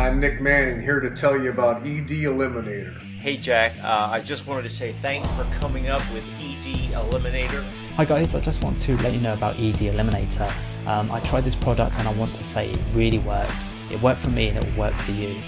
I'm Nick Manning, here to tell you about ED Eliminator. Hey Jack, I just wanted to say thanks for coming up with ED Eliminator. Hi guys, I just want to let you know about ED Eliminator. I tried this product and I want to say it really works. It worked for me and it will work for you.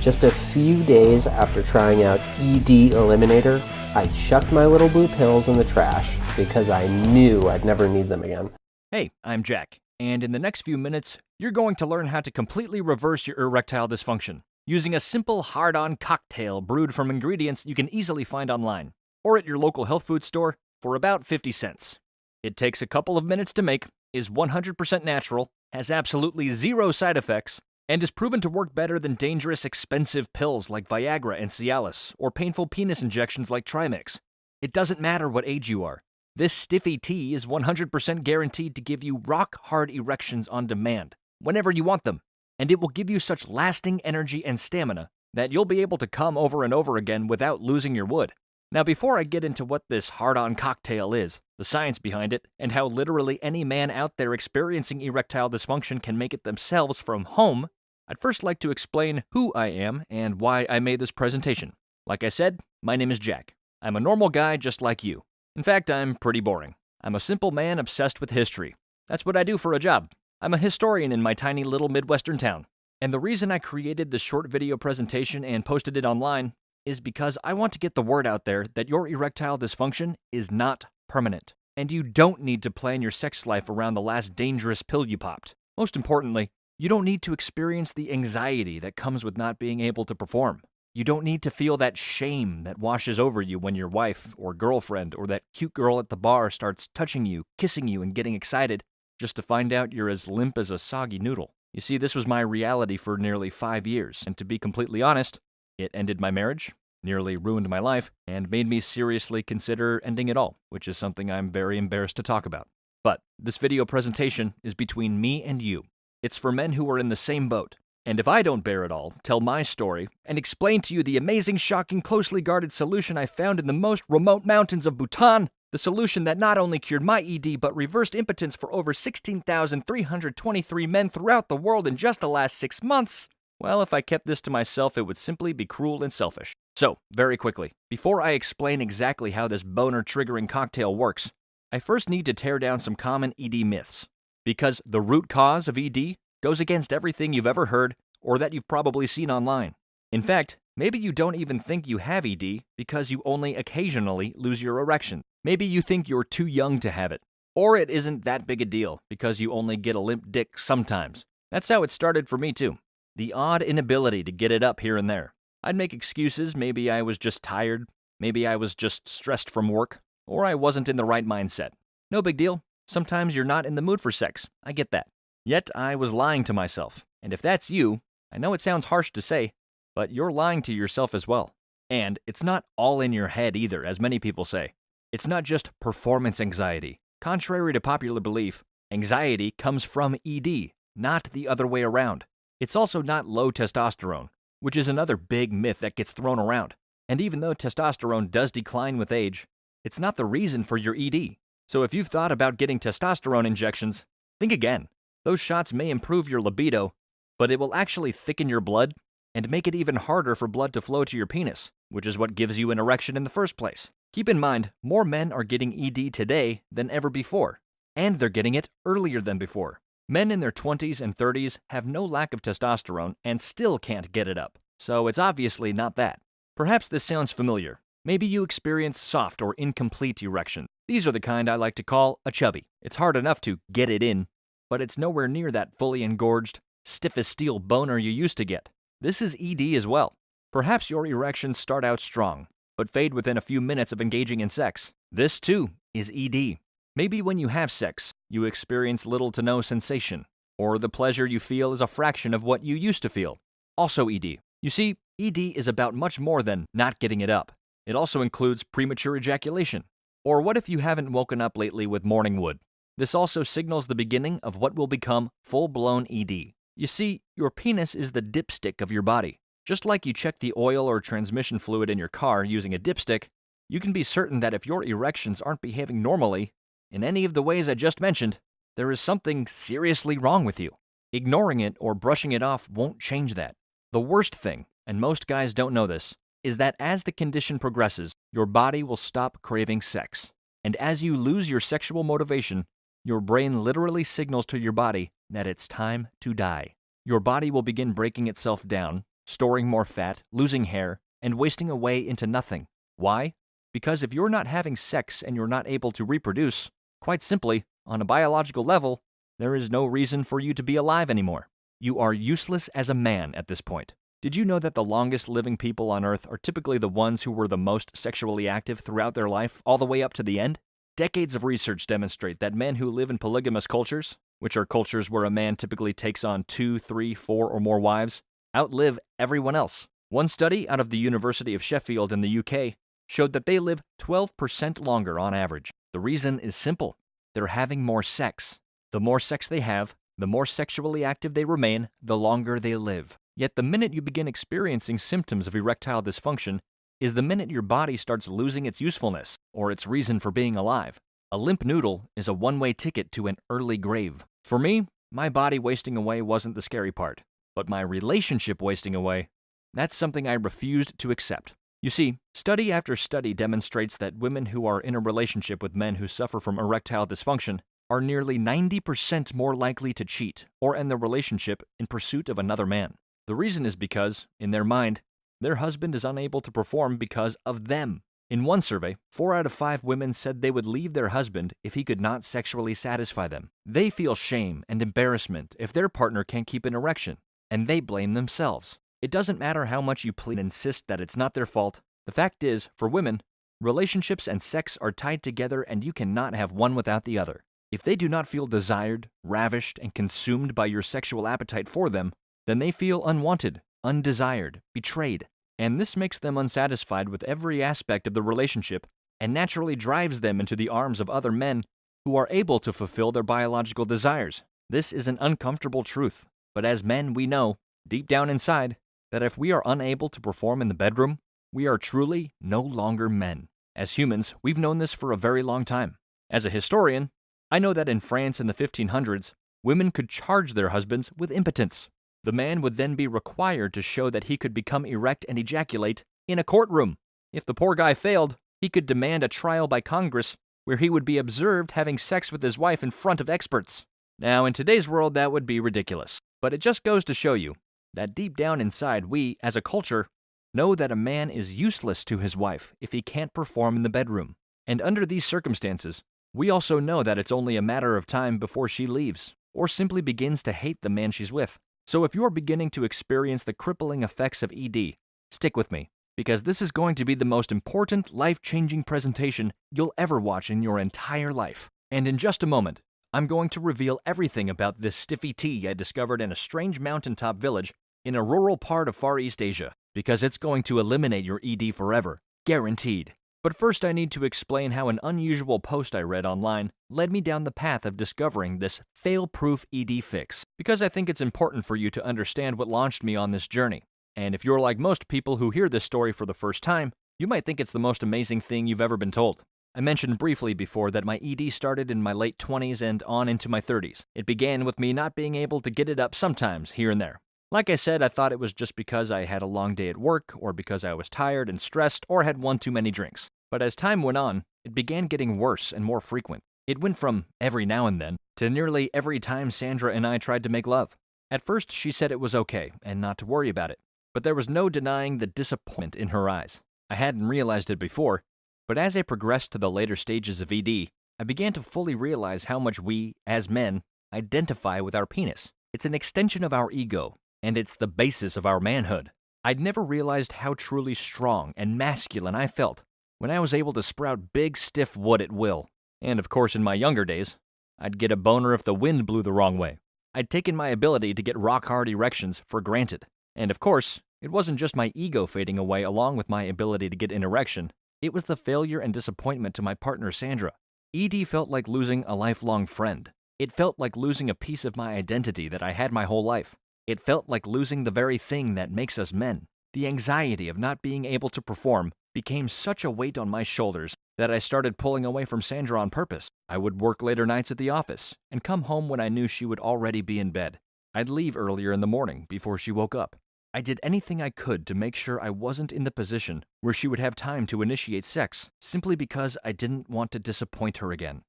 Just a few days after trying out ED Eliminator, I chucked my little blue pills in the trash because I knew I'd never need them again. Hey, I'm Jack, and in the next few minutes, you're going to learn how to completely reverse your erectile dysfunction using a simple hard-on cocktail brewed from ingredients you can easily find online or at your local health food store for about 50 cents. It takes a couple of minutes to make, is 100% natural, has absolutely zero side effects, and is proven to work better than dangerous, expensive pills like Viagra and Cialis or painful penis injections like Trimix. It doesn't matter what age you are. This stiffy tea is 100% guaranteed to give you rock-hard erections on demand, whenever you want them, and it will give you such lasting energy and stamina that you'll be able to come over and over again without losing your wood. Now, before I get into what this hard-on cocktail is, the science behind it, and how literally any man out there experiencing erectile dysfunction can make it themselves from home, I'd first like to explain who I am and why I made this presentation. Like I said, my name is Jack. I'm a normal guy just like you. In fact, I'm pretty boring. I'm a simple man obsessed with history. That's what I do for a job. I'm a historian in my tiny little Midwestern town. And the reason I created this short video presentation and posted it online is because I want to get the word out there that your erectile dysfunction is not permanent. And you don't need to plan your sex life around the last dangerous pill you popped. Most importantly, you don't need to experience the anxiety that comes with not being able to perform. You don't need to feel that shame that washes over you when your wife or girlfriend or that cute girl at the bar starts touching you, kissing you, and getting excited just to find out you're as limp as a soggy noodle. You see, this was my reality for nearly 5 years, and to be completely honest, it ended my marriage, nearly ruined my life, and made me seriously consider ending it all, which is something I'm very embarrassed to talk about. But this video presentation is between me and you. It's for men who are in the same boat. And if I don't bear it all, tell my story, and explain to you the amazing, shocking, closely guarded solution I found in the most remote mountains of Bhutan, the solution that not only cured my ED but reversed impotence for over 16,323 men throughout the world in just the last 6 months, well, if I kept this to myself, it would simply be cruel and selfish. So, very quickly, before I explain exactly how this boner-triggering cocktail works, I first need to tear down some common ED myths. Because the root cause of ED goes against everything you've ever heard or that you've probably seen online. In fact, maybe you don't even think you have ED because you only occasionally lose your erection. Maybe you think you're too young to have it. Or it isn't that big a deal because you only get a limp dick sometimes. That's how it started for me too. The odd inability to get it up here and there. I'd make excuses, maybe I was just tired, maybe I was just stressed from work, or I wasn't in the right mindset. No big deal. Sometimes you're not in the mood for sex. I get that. Yet I was lying to myself. And if that's you, I know it sounds harsh to say, but you're lying to yourself as well. And it's not all in your head either, as many people say. It's not just performance anxiety. Contrary to popular belief, anxiety comes from ED, not the other way around. It's also not low testosterone, which is another big myth that gets thrown around. And even though testosterone does decline with age, it's not the reason for your ED. So if you've thought about getting testosterone injections, think again. Those shots may improve your libido, but it will actually thicken your blood and make it even harder for blood to flow to your penis, which is what gives you an erection in the first place. Keep in mind, more men are getting ED today than ever before, and they're getting it earlier than before. Men in their 20s and 30s have no lack of testosterone and still can't get it up, so it's obviously not that. Perhaps this sounds familiar. Maybe you experience soft or incomplete erection. These are the kind I like to call a chubby. It's hard enough to get it in, but it's nowhere near that fully engorged, stiff as steel boner you used to get. This is ED as well. Perhaps your erections start out strong, but fade within a few minutes of engaging in sex. This, too, is ED. Maybe when you have sex, you experience little to no sensation, or the pleasure you feel is a fraction of what you used to feel. Also ED. You see, ED is about much more than not getting it up. It also includes premature ejaculation. Or what if you haven't woken up lately with morning wood? This also signals the beginning of what will become full-blown ED. You see, your penis is the dipstick of your body. Just like you check the oil or transmission fluid in your car using a dipstick, you can be certain that if your erections aren't behaving normally, in any of the ways I just mentioned, there is something seriously wrong with you. Ignoring it or brushing it off won't change that. The worst thing, and most guys don't know this, is that as the condition progresses, your body will stop craving sex. And as you lose your sexual motivation, your brain literally signals to your body that it's time to die. Your body will begin breaking itself down, storing more fat, losing hair, and wasting away into nothing. Why? Because if you're not having sex and you're not able to reproduce, quite simply, on a biological level, there is no reason for you to be alive anymore. You are useless as a man at this point. Did you know that the longest living people on Earth are typically the ones who were the most sexually active throughout their life, all the way up to the end? Decades of research demonstrate that men who live in polygamous cultures, which are cultures where a man typically takes on 2, 3, 4, or more wives, outlive everyone else. One study out of the University of Sheffield in the UK showed that they live 12% longer on average. The reason is simple. They're having more sex. The more sex they have, the more sexually active they remain, the longer they live. Yet the minute you begin experiencing symptoms of erectile dysfunction is the minute your body starts losing its usefulness, or its reason for being alive. A limp noodle is a one-way ticket to an early grave. For me, my body wasting away wasn't the scary part, but my relationship wasting away, that's something I refused to accept. You see, study after study demonstrates that women who are in a relationship with men who suffer from erectile dysfunction are nearly 90% more likely to cheat or end the relationship in pursuit of another man. The reason is because, in their mind, their husband is unable to perform because of them. In one survey, 4 out of 5 women said they would leave their husband if he could not sexually satisfy them. They feel shame and embarrassment if their partner can't keep an erection, and they blame themselves. It doesn't matter how much you plead and insist that it's not their fault. The fact is, for women, relationships and sex are tied together and you cannot have one without the other. If they do not feel desired, ravished, and consumed by your sexual appetite for them, then they feel unwanted, undesired, betrayed. And this makes them unsatisfied with every aspect of the relationship and naturally drives them into the arms of other men who are able to fulfill their biological desires. This is an uncomfortable truth, but as men we know, deep down inside, that if we are unable to perform in the bedroom, we are truly no longer men. As humans, we've known this for a very long time. As a historian, I know that in France in the 1500s, women could charge their husbands with impotence. The man would then be required to show that he could become erect and ejaculate in a courtroom. If the poor guy failed, he could demand a trial by Congress where he would be observed having sex with his wife in front of experts. Now, in today's world, that would be ridiculous. But it just goes to show you that deep down inside, we, as a culture, know that a man is useless to his wife if he can't perform in the bedroom. And under these circumstances, we also know that it's only a matter of time before she leaves, or simply begins to hate the man she's with. So if you're beginning to experience the crippling effects of ED, stick with me, because this is going to be the most important, life-changing presentation you'll ever watch in your entire life. And in just a moment, I'm going to reveal everything about this stiffy tea I discovered in a strange mountaintop village in a rural part of Far East Asia, because it's going to eliminate your ED forever, guaranteed. But first I need to explain how an unusual post I read online led me down the path of discovering this fail-proof ED fix, because I think it's important for you to understand what launched me on this journey. And if you're like most people who hear this story for the first time, you might think it's the most amazing thing you've ever been told. I mentioned briefly before that my ED started in my late 20s and on into my 30s. It began with me not being able to get it up sometimes, here and there. Like I said, I thought it was just because I had a long day at work, or because I was tired and stressed, or had one too many drinks. But as time went on, it began getting worse and more frequent. It went from every now and then to nearly every time Sandra and I tried to make love. At first, she said it was okay and not to worry about it, but there was no denying the disappointment in her eyes. I hadn't realized it before, but as I progressed to the later stages of ED, I began to fully realize how much we, as men, identify with our penis. It's an extension of our ego, and it's the basis of our manhood. I'd never realized how truly strong and masculine I felt when I was able to sprout big, stiff wood at will. And of course, in my younger days, I'd get a boner if the wind blew the wrong way. I'd taken my ability to get rock-hard erections for granted. And of course, it wasn't just my ego fading away along with my ability to get an erection. It was the failure and disappointment to my partner, Sandra. ED felt like losing a lifelong friend. It felt like losing a piece of my identity that I had my whole life. It felt like losing the very thing that makes us men. The anxiety of not being able to perform became such a weight on my shoulders that I started pulling away from Sandra on purpose. I would work later nights at the office and come home when I knew she would already be in bed. I'd leave earlier in the morning before she woke up. I did anything I could to make sure I wasn't in the position where she would have time to initiate sex, simply because I didn't want to disappoint her again.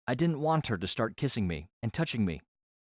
I didn't want her to start kissing me and touching me,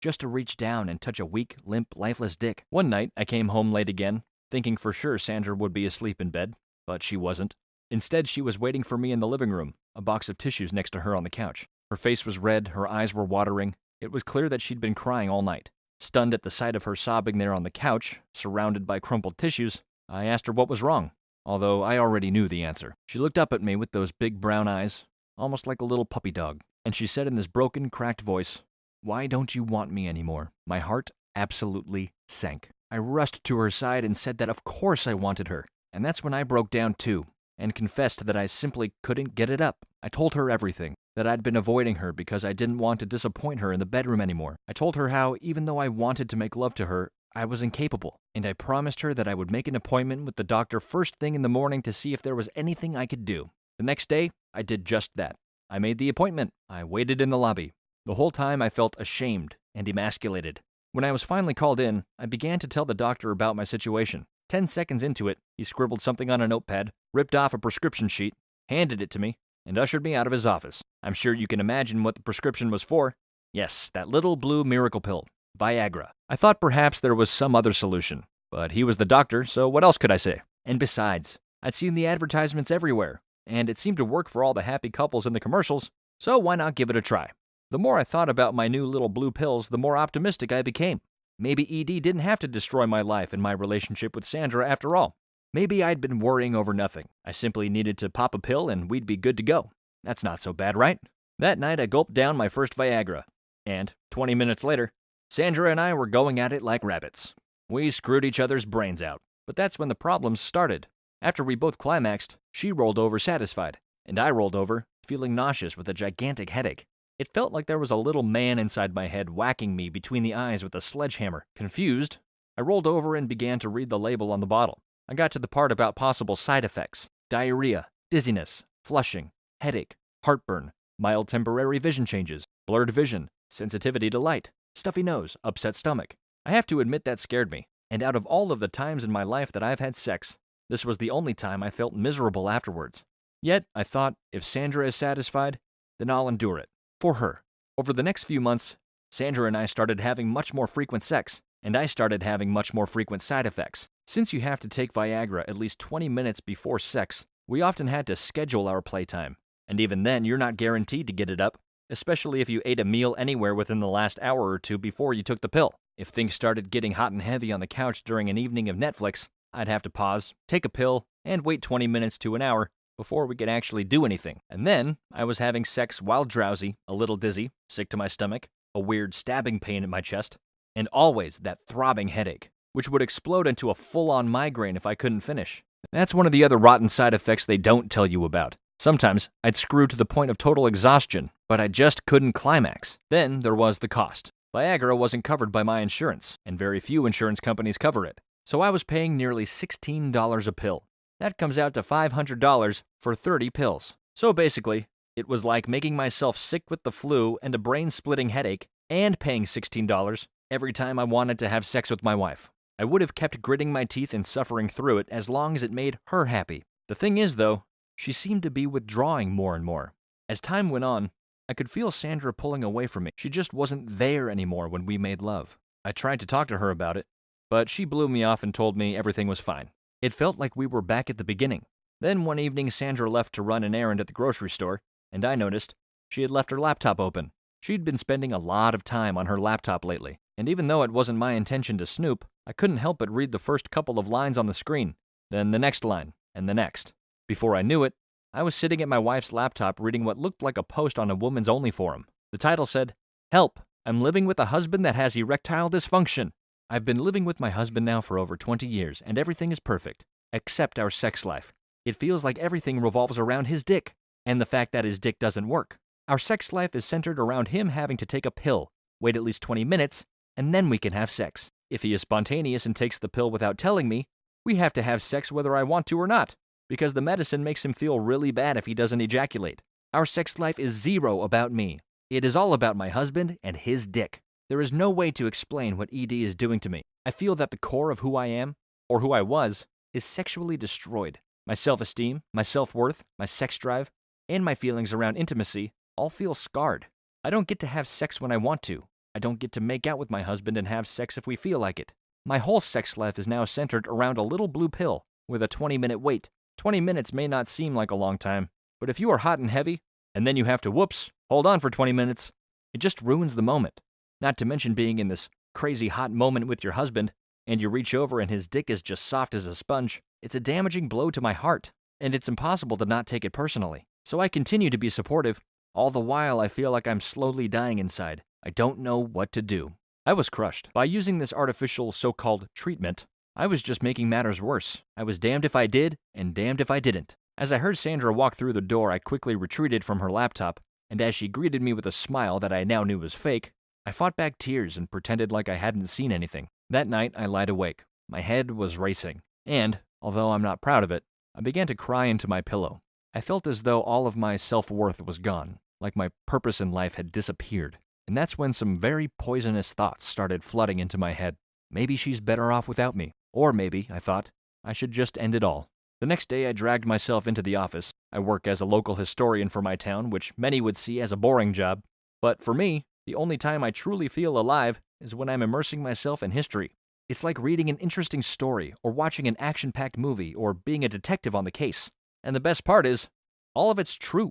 just to reach down and touch a weak, limp, lifeless dick. One night, I came home late again, thinking for sure Sandra would be asleep in bed, but she wasn't. Instead, she was waiting for me in the living room, a box of tissues next to her on the couch. Her face was red, her eyes were watering. It was clear that she'd been crying all night. Stunned at the sight of her sobbing there on the couch, surrounded by crumpled tissues, I asked her what was wrong, although I already knew the answer. She looked up at me with those big brown eyes, almost like a little puppy dog, and she said in this broken, cracked voice, "Why don't you want me anymore?" My heart absolutely sank. I rushed to her side and said that of course I wanted her, and that's when I broke down too, and confessed that I simply couldn't get it up. I told her everything, that I'd been avoiding her because I didn't want to disappoint her in the bedroom anymore. I told her how, even though I wanted to make love to her, I was incapable, and I promised her that I would make an appointment with the doctor first thing in the morning to see if there was anything I could do. The next day, I did just that. I made the appointment. I waited in the lobby. The whole time I felt ashamed and emasculated. When I was finally called in, I began to tell the doctor about my situation. 10 seconds into it, he scribbled something on a notepad, ripped off a prescription sheet, handed it to me, and ushered me out of his office. I'm sure you can imagine what the prescription was for. Yes, that little blue miracle pill, Viagra. I thought perhaps there was some other solution, but he was the doctor, so what else could I say? And besides, I'd seen the advertisements everywhere, and it seemed to work for all the happy couples in the commercials, so why not give it a try? The more I thought about my new little blue pills, the more optimistic I became. Maybe ED didn't have to destroy my life and my relationship with Sandra after all. Maybe I'd been worrying over nothing. I simply needed to pop a pill and we'd be good to go. That's not so bad, right? That night I gulped down my first Viagra. And 20 minutes later, Sandra and I were going at it like rabbits. We screwed each other's brains out. But that's when the problems started. After we both climaxed, she rolled over satisfied, and I rolled over, feeling nauseous with a gigantic headache. It felt like there was a little man inside my head whacking me between the eyes with a sledgehammer. Confused, I rolled over and began to read the label on the bottle. I got to the part about possible side effects: diarrhea, dizziness, flushing, headache, heartburn, mild temporary vision changes, blurred vision, sensitivity to light, stuffy nose, upset stomach. I have to admit that scared me, and out of all of the times in my life that I've had sex, this was the only time I felt miserable afterwards. Yet, I thought, if Sandra is satisfied, then I'll endure it. For her. Over the next few months, Sandra and I started having much more frequent sex, and I started having much more frequent side effects. Since you have to take Viagra at least 20 minutes before sex, we often had to schedule our playtime. And even then, you're not guaranteed to get it up, especially if you ate a meal anywhere within the last hour or two before you took the pill. If things started getting hot and heavy on the couch during an evening of Netflix, I'd have to pause, take a pill, and wait 20 minutes to an hour before we could actually do anything. And then, I was having sex while drowsy, a little dizzy, sick to my stomach, a weird stabbing pain in my chest, and always that throbbing headache, which would explode into a full-on migraine if I couldn't finish. That's one of the other rotten side effects they don't tell you about. Sometimes, I'd screw to the point of total exhaustion, but I just couldn't climax. Then, there was the cost. Viagra wasn't covered by my insurance, and very few insurance companies cover it. So I was paying nearly $16 a pill. That comes out to $500 for 30 pills. So basically, it was like making myself sick with the flu and a brain-splitting headache and paying $16 every time I wanted to have sex with my wife. I would have kept gritting my teeth and suffering through it as long as it made her happy. The thing is, though, she seemed to be withdrawing more and more. As time went on, I could feel Sandra pulling away from me. She just wasn't there anymore when we made love. I tried to talk to her about it, but she blew me off and told me everything was fine. It felt like we were back at the beginning. Then one evening, Sandra left to run an errand at the grocery store, and I noticed she had left her laptop open. She'd been spending a lot of time on her laptop lately, and even though it wasn't my intention to snoop, I couldn't help but read the first couple of lines on the screen, then the next line, and the next. Before I knew it, I was sitting at my wife's laptop reading what looked like a post on a woman's only forum. The title said, "Help! I'm living with a husband that has erectile dysfunction. I've been living with my husband now for over 20 years, and everything is perfect, except our sex life. It feels like everything revolves around his dick, and the fact that his dick doesn't work. Our sex life is centered around him having to take a pill, wait at least 20 minutes, and then we can have sex. If he is spontaneous and takes the pill without telling me, we have to have sex whether I want to or not, because the medicine makes him feel really bad if he doesn't ejaculate. Our sex life is zero about me. It is all about my husband and his dick. There is no way to explain what ED is doing to me. I feel that the core of who I am or who I was, is sexually destroyed. My self-esteem, my self-worth, my sex drive, and my feelings around intimacy all feel scarred. I don't get to have sex when I want to. I don't get to make out with my husband and have sex if we feel like it. My whole sex life is now centered around a little blue pill with a 20-minute wait. 20 minutes may not seem like a long time, but if you are hot and heavy, and then you have to hold on for 20 minutes, it just ruins the moment. Not to mention being in this crazy hot moment with your husband, and you reach over and his dick is just soft as a sponge. It's a damaging blow to my heart, and it's impossible to not take it personally. So I continue to be supportive. All the while I feel like I'm slowly dying inside. I don't know what to do. I was crushed. By using this artificial so-called treatment, I was just making matters worse. I was damned if I did, and damned if I didn't. As I heard Sandra walk through the door, I quickly retreated from her laptop, and as she greeted me with a smile that I now knew was fake, I fought back tears and pretended like I hadn't seen anything. That night, I lied awake. My head was racing, and, although I'm not proud of it, I began to cry into my pillow. I felt as though all of my self-worth was gone, like my purpose in life had disappeared. And that's when some very poisonous thoughts started flooding into my head. Maybe she's better off without me. Or maybe, I thought, I should just end it all. The next day, I dragged myself into the office. I work as a local historian for my town, which many would see as a boring job. But for me, the only time I truly feel alive is when I'm immersing myself in history. It's like reading an interesting story, or watching an action-packed movie, or being a detective on the case. And the best part is, all of it's true.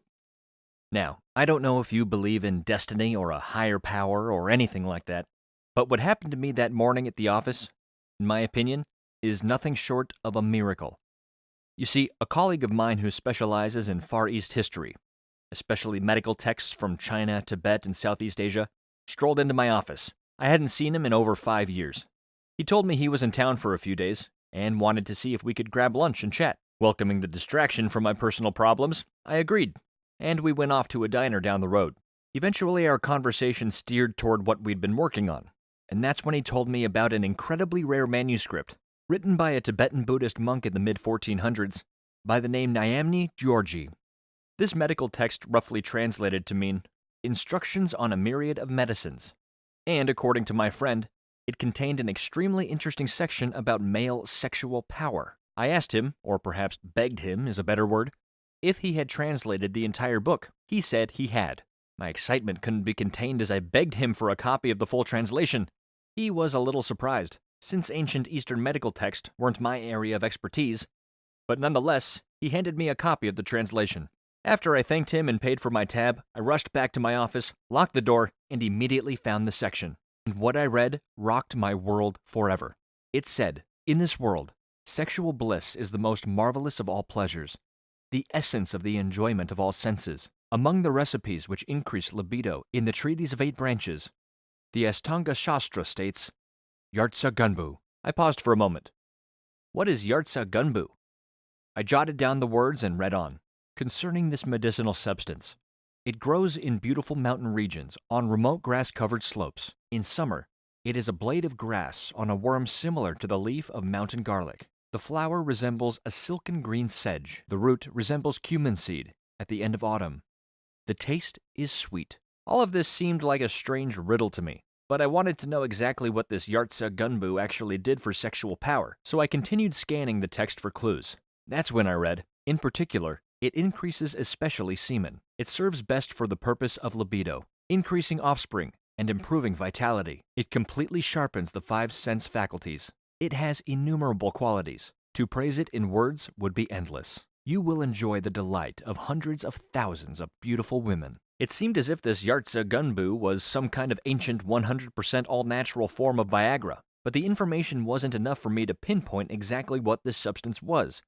Now, I don't know if you believe in destiny or a higher power or anything like that, but what happened to me that morning at the office, in my opinion, is nothing short of a miracle. You see, a colleague of mine who specializes in Far East history, especially medical texts from China, Tibet, and Southeast Asia, strolled into my office. I hadn't seen him in over 5 years. He told me he was in town for a few days and wanted to see if we could grab lunch and chat. Welcoming the distraction from my personal problems, I agreed, and we went off to a diner down the road. Eventually, our conversation steered toward what we'd been working on, and that's when he told me about an incredibly rare manuscript written by a Tibetan Buddhist monk in the mid-1400s by the name Nyamni Györgyi. This medical text roughly translated to mean, instructions on a myriad of medicines. And according to my friend, it contained an extremely interesting section about male sexual power. I asked him, or perhaps begged him is a better word, if he had translated the entire book. He said he had. My excitement couldn't be contained as I begged him for a copy of the full translation. He was a little surprised, since ancient Eastern medical texts weren't my area of expertise, but nonetheless, he handed me a copy of the translation. After I thanked him and paid for my tab, I rushed back to my office, locked the door, and immediately found the section. And what I read rocked my world forever. It said, in this world, sexual bliss is the most marvelous of all pleasures, the essence of the enjoyment of all senses. Among the recipes which increase libido in the treatise of 8 branches, the Astanga Shastra states, Yartsa Gunbu. I paused for a moment. What is Yartsa Gunbu? I jotted down the words and read on. Concerning this medicinal substance, it grows in beautiful mountain regions on remote grass-covered slopes. In summer, it is a blade of grass on a worm similar to the leaf of mountain garlic. The flower resembles a silken green sedge. The root resembles cumin seed at the end of autumn. The taste is sweet. All of this seemed like a strange riddle to me, but I wanted to know exactly what this Yartsa Gunbu actually did for sexual power, so I continued scanning the text for clues. That's when I read, in particular, it increases especially semen. It serves best for the purpose of libido, increasing offspring, and improving vitality. It completely sharpens the 5 sense faculties. It has innumerable qualities. To praise it in words would be endless. You will enjoy the delight of hundreds of thousands of beautiful women. It seemed as if this Yartsa Gunbu was some kind of ancient 100% all-natural form of Viagra, but the information wasn't enough for me to pinpoint exactly what this substance was,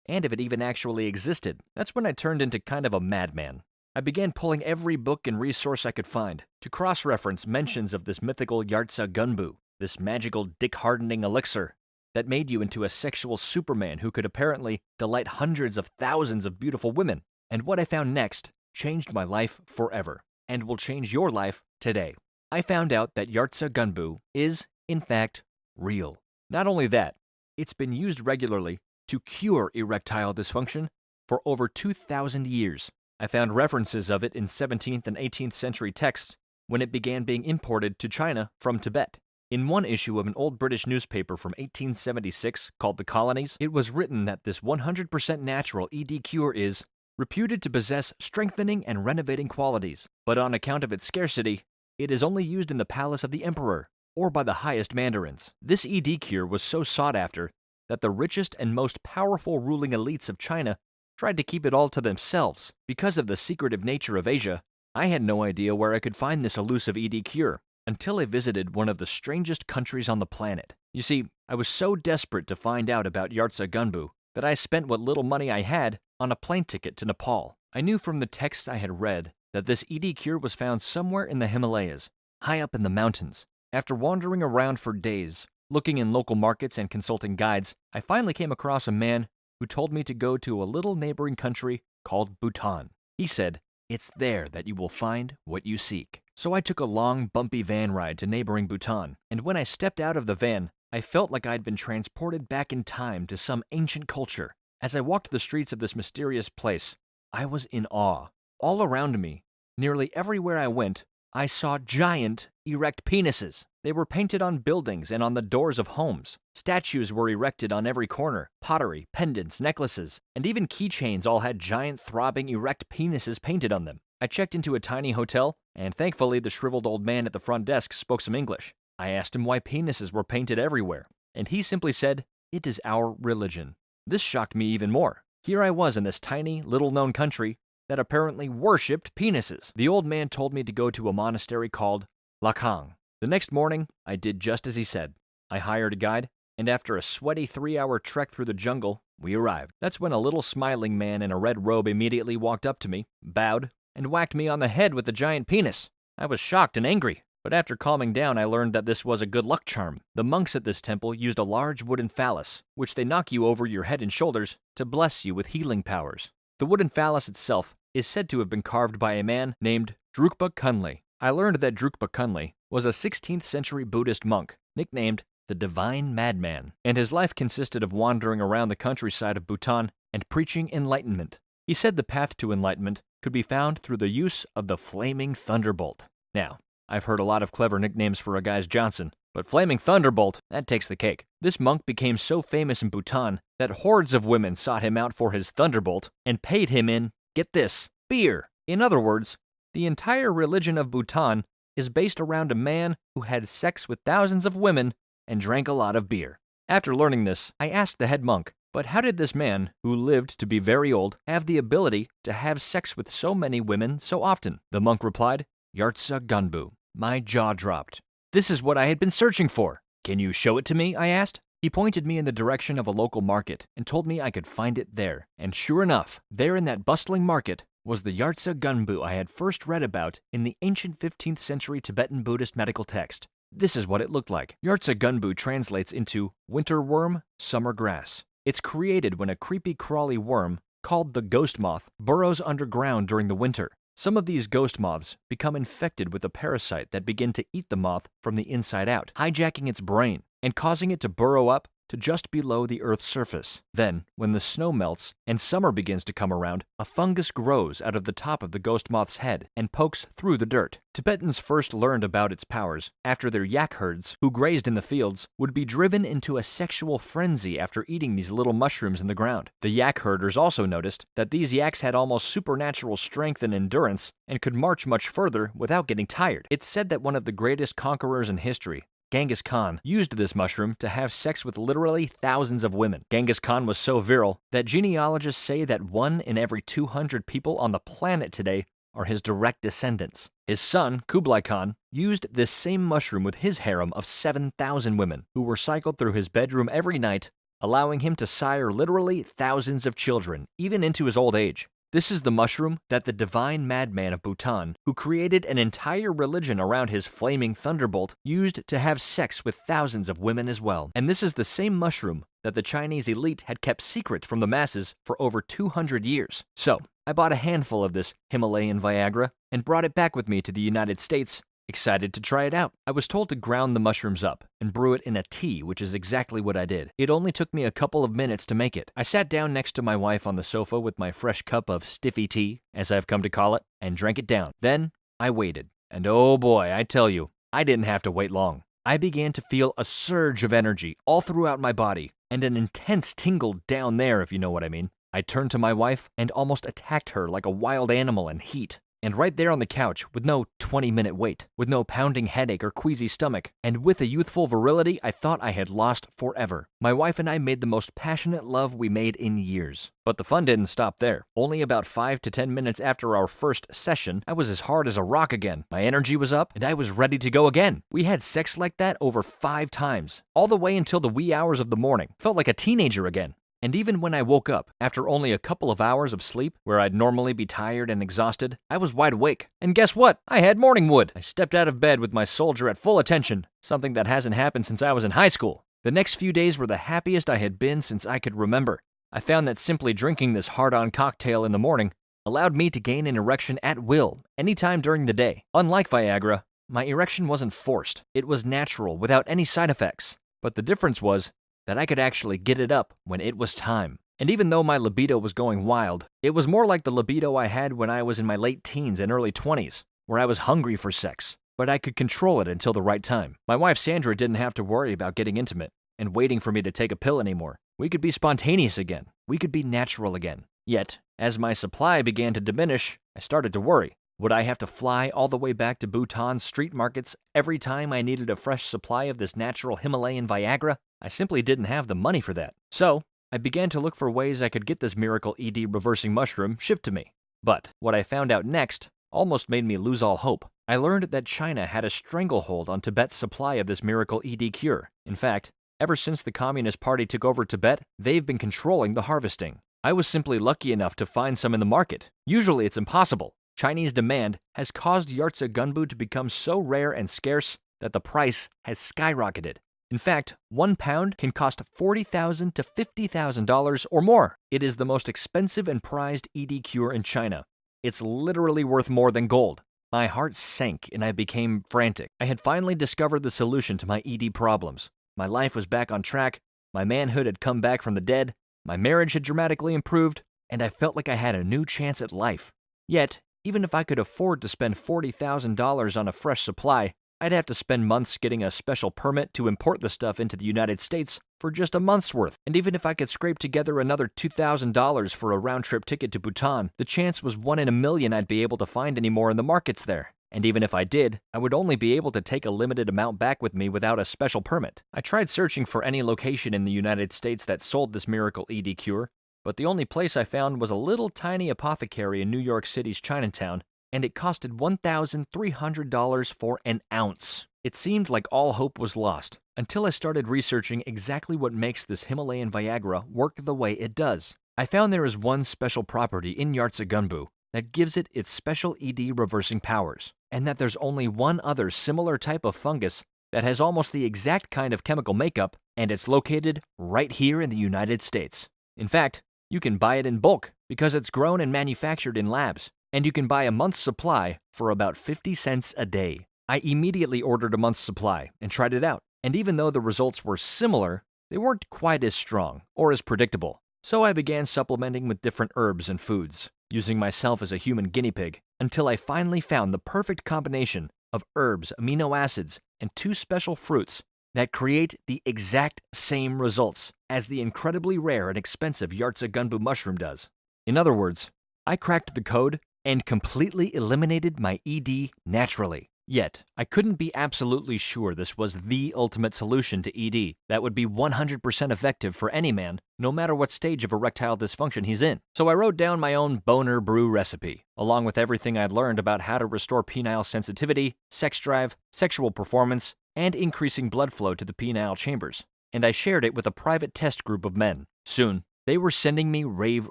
and if it even actually existed. That's when I turned into kind of a madman. I began pulling every book and resource I could find to cross-reference mentions of this mythical Yartsa Gunbu, this magical dick-hardening elixir that made you into a sexual Superman who could apparently delight hundreds of thousands of beautiful women. And what I found next changed my life forever, and will change your life today. I found out that Yartsa Gunbu is, in fact, real. Not only that, it's been used regularly to cure erectile dysfunction for over 2,000 years. I found references of it in 17th and 18th century texts when it began being imported to China from Tibet. In one issue of an old British newspaper from 1876 called The Colonies, it was written that this 100% natural ED cure is reputed to possess strengthening and renovating qualities, but on account of its scarcity, it is only used in the palace of the emperor or by the highest mandarins. This ED cure was so sought after that the richest and most powerful ruling elites of China tried to keep it all to themselves. Because of the secretive nature of Asia, I had no idea where I could find this elusive ED cure until I visited one of the strangest countries on the planet. You see, I was so desperate to find out about Yartsa Gunbu that I spent what little money I had on a plane ticket to Nepal. I knew from the texts I had read that this ED cure was found somewhere in the Himalayas, high up in the mountains. After wandering around for days, looking in local markets and consulting guides, I finally came across a man who told me to go to a little neighboring country called Bhutan. He said, "It's there that you will find what you seek." So I took a long, bumpy van ride to neighboring Bhutan, and when I stepped out of the van, I felt like I'd been transported back in time to some ancient culture. As I walked the streets of this mysterious place, I was in awe. All around me, nearly everywhere I went, I saw giant, erect penises. They were painted on buildings and on the doors of homes. Statues were erected on every corner. Pottery, pendants, necklaces, and even keychains all had giant, throbbing, erect penises painted on them. I checked into a tiny hotel, and thankfully the shriveled old man at the front desk spoke some English. I asked him why penises were painted everywhere, and he simply said, "It is our religion." This shocked me even more. Here I was in this tiny, little-known country that apparently worshipped penises. The old man told me to go to a monastery called Lakang. The next morning, I did just as he said. I hired a guide, and after a sweaty 3-hour trek through the jungle, we arrived. That's when a little smiling man in a red robe immediately walked up to me, bowed, and whacked me on the head with a giant penis. I was shocked and angry, but after calming down I learned that this was a good luck charm. The monks at this temple used a large wooden phallus, which they knock you over your head and shoulders to bless you with healing powers. The wooden phallus itself is said to have been carved by a man named Drukpa Kunli. I learned that Drukpa Kunli was a 16th century Buddhist monk, nicknamed the Divine Madman, and his life consisted of wandering around the countryside of Bhutan and preaching enlightenment. He said the path to enlightenment could be found through the use of the Flaming Thunderbolt. Now, I've heard a lot of clever nicknames for a guy's Johnson, but Flaming Thunderbolt, that takes the cake. This monk became so famous in Bhutan that hordes of women sought him out for his thunderbolt and paid him in, get this, beer. In other words, the entire religion of Bhutan is based around a man who had sex with thousands of women and drank a lot of beer. After learning this, I asked the head monk, but how did this man, who lived to be very old, have the ability to have sex with so many women so often? The monk replied, "Yartsa Gunbu." My jaw dropped. This is what I had been searching for. "Can you show it to me?" I asked. He pointed me in the direction of a local market and told me I could find it there. And sure enough, there in that bustling market was the Yartsa Gunbu I had first read about in the ancient 15th century Tibetan Buddhist medical text. This is what it looked like. Yartsa Gunbu translates into winter worm, summer grass. It's created when a creepy crawly worm, called the ghost moth, burrows underground during the winter. Some of these ghost moths become infected with a parasite that begin to eat the moth from the inside out, hijacking its brain and causing it to burrow up to just below the Earth's surface. Then, when the snow melts and summer begins to come around, a fungus grows out of the top of the ghost moth's head and pokes through the dirt. Tibetans first learned about its powers after their yak herds, who grazed in the fields, would be driven into a sexual frenzy after eating these little mushrooms in the ground. The yak herders also noticed that these yaks had almost supernatural strength and endurance and could march much further without getting tired. It's said that one of the greatest conquerors in history, Genghis Khan, used this mushroom to have sex with literally thousands of women. Genghis Khan was so virile that genealogists say that 1 in every 200 people on the planet today are his direct descendants. His son, Kublai Khan, used this same mushroom with his harem of 7,000 women, who were cycled through his bedroom every night, allowing him to sire literally thousands of children, even into his old age. This is the mushroom that the Divine Madman of Bhutan, who created an entire religion around his flaming thunderbolt, used to have sex with thousands of women as well. And this is the same mushroom that the Chinese elite had kept secret from the masses for over 200 years. So, I bought a handful of this Himalayan Viagra and brought it back with me to the United States, excited to try it out. I was told to ground the mushrooms up and brew it in a tea, which is exactly what I did. It only took me a couple of minutes to make it. I sat down next to my wife on the sofa with my fresh cup of stiffy tea, as I've come to call it, and drank it down. Then I waited. And oh boy, I tell you, I didn't have to wait long. I began to feel a surge of energy all throughout my body, and an intense tingle down there, if you know what I mean. I turned to my wife and almost attacked her like a wild animal in heat. And right there on the couch, with no 20-minute wait, with no pounding headache or queasy stomach, and with a youthful virility I thought I had lost forever, my wife and I made the most passionate love we made in years. But the fun didn't stop there. Only about 5 to 10 minutes after our first session, I was as hard as a rock again. My energy was up, and I was ready to go again. We had sex like that over 5 times, all the way until the wee hours of the morning. Felt like a teenager again. And even when I woke up, after only a couple of hours of sleep, where I'd normally be tired and exhausted, I was wide awake. And guess what? I had morning wood. I stepped out of bed with my soldier at full attention, something that hasn't happened since I was in high school. The next few days were the happiest I had been since I could remember. I found that simply drinking this hard-on cocktail in the morning allowed me to gain an erection at will, anytime during the day. Unlike Viagra, my erection wasn't forced. It was natural, without any side effects. But the difference was that I could actually get it up when it was time. And even though my libido was going wild, it was more like the libido I had when I was in my late teens and early 20s, where I was hungry for sex, but I could control it until the right time. My wife Sandra didn't have to worry about getting intimate and waiting for me to take a pill anymore. We could be spontaneous again. We could be natural again. Yet, as my supply began to diminish, I started to worry. Would I have to fly all the way back to Bhutan's street markets every time I needed a fresh supply of this natural Himalayan Viagra? I simply didn't have the money for that. So, I began to look for ways I could get this miracle ED reversing mushroom shipped to me. But what I found out next almost made me lose all hope. I learned that China had a stranglehold on Tibet's supply of this miracle ED cure. In fact, ever since the Communist Party took over Tibet, they've been controlling the harvesting. I was simply lucky enough to find some in the market. Usually it's impossible. Chinese demand has caused Yartze gunbu to become so rare and scarce that the price has skyrocketed. In fact, 1 pound can cost $40,000 to $50,000 or more. It is the most expensive and prized ED cure in China. It's literally worth more than gold. My heart sank and I became frantic. I had finally discovered the solution to my ED problems. My life was back on track, my manhood had come back from the dead, my marriage had dramatically improved, and I felt like I had a new chance at life. Yet, even if I could afford to spend $40,000 on a fresh supply, I'd have to spend months getting a special permit to import the stuff into the United States for just a month's worth. And even if I could scrape together another $2,000 for a round-trip ticket to Bhutan, the chance was 1 in a million I'd be able to find any more in the markets there. And even if I did, I would only be able to take a limited amount back with me without a special permit. I tried searching for any location in the United States that sold this miracle ED cure, but the only place I found was a little tiny apothecary in New York City's Chinatown, and it costed $1,300 for an ounce. It seemed like all hope was lost, until I started researching exactly what makes this Himalayan Viagra work the way it does. I found there is one special property in Yartze gunbu that gives it its special ED reversing powers, and that there's only one other similar type of fungus that has almost the exact kind of chemical makeup, and it's located right here in the United States. In fact, you can buy it in bulk because it's grown and manufactured in labs, and you can buy a month's supply for about 50 cents a day. I immediately ordered a month's supply and tried it out, and even though the results were similar, they weren't quite as strong or as predictable. So I began supplementing with different herbs and foods, using myself as a human guinea pig, until I finally found the perfect combination of herbs, amino acids, and 2 special fruits that create the exact same results as the incredibly rare and expensive Yartze gunbu mushroom does. In other words, I cracked the code and completely eliminated my ED naturally. Yet, I couldn't be absolutely sure this was the ultimate solution to ED that would be 100% effective for any man, no matter what stage of erectile dysfunction he's in. So I wrote down my own boner brew recipe, along with everything I'd learned about how to restore penile sensitivity, sex drive, sexual performance, and increasing blood flow to the penile chambers. And I shared it with a private test group of men. Soon, they were sending me rave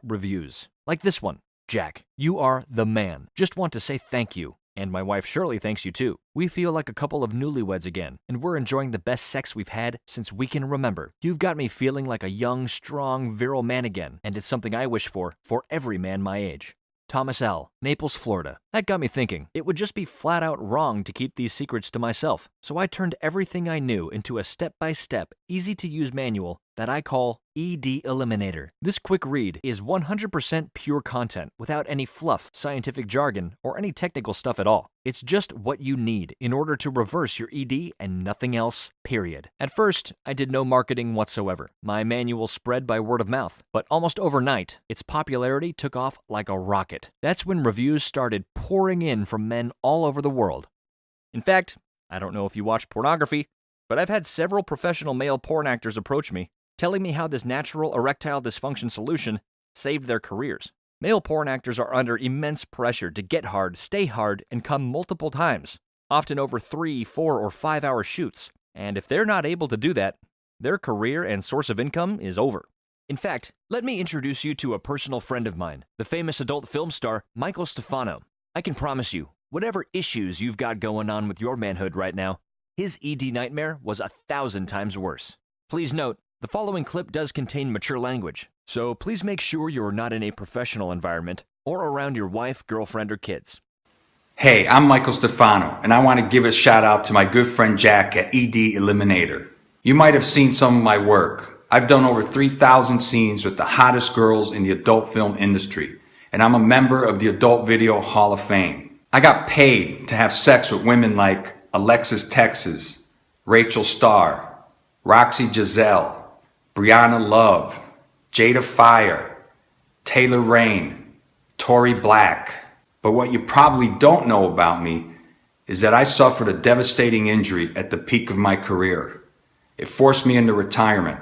reviews, like this one. Jack, you are the man. Just want to say thank you. And my wife Shirley thanks you too. We feel like a couple of newlyweds again, and we're enjoying the best sex we've had since we can remember. You've got me feeling like a young, strong, virile man again, and it's something I wish for every man my age. Thomas L., Naples, Florida. That got me thinking. It would just be flat out wrong to keep these secrets to myself. So I turned everything I knew into a step-by-step, easy-to-use manual that I call ED Eliminator. This quick read is 100% pure content without any fluff, scientific jargon, or any technical stuff at all. It's just what you need in order to reverse your ED and nothing else, period. At first, I did no marketing whatsoever. My manual spread by word of mouth, but almost overnight, its popularity took off like a rocket. That's when reviews started pouring in from men all over the world. In fact, I don't know if you watch pornography, but I've had several professional male porn actors approach me, telling me how this natural erectile dysfunction solution saved their careers. Male porn actors are under immense pressure to get hard, stay hard, and come multiple times, often over 3, 4, or 5-hour shoots. And if they're not able to do that, their career and source of income is over. In fact, let me introduce you to a personal friend of mine, the famous adult film star Michael Stefano. I can promise you, whatever issues you've got going on with your manhood right now, his ED nightmare was 1,000 times worse. Please note, the following clip does contain mature language, so please make sure you're not in a professional environment or around your wife, girlfriend, or kids. Hey, I'm Michael Stefano, and I want to give a shout out to my good friend Jack at ED Eliminator. You might have seen some of my work. I've done over 3,000 scenes with the hottest girls in the adult film industry, and I'm a member of the Adult Video Hall of Fame. I got paid to have sex with women like Alexis Texas, Rachel Starr, Roxy Giselle, Brianna Love, Jada Fire, Taylor Rain, Tori Black. But what you probably don't know about me is that I suffered a devastating injury at the peak of my career. It forced me into retirement.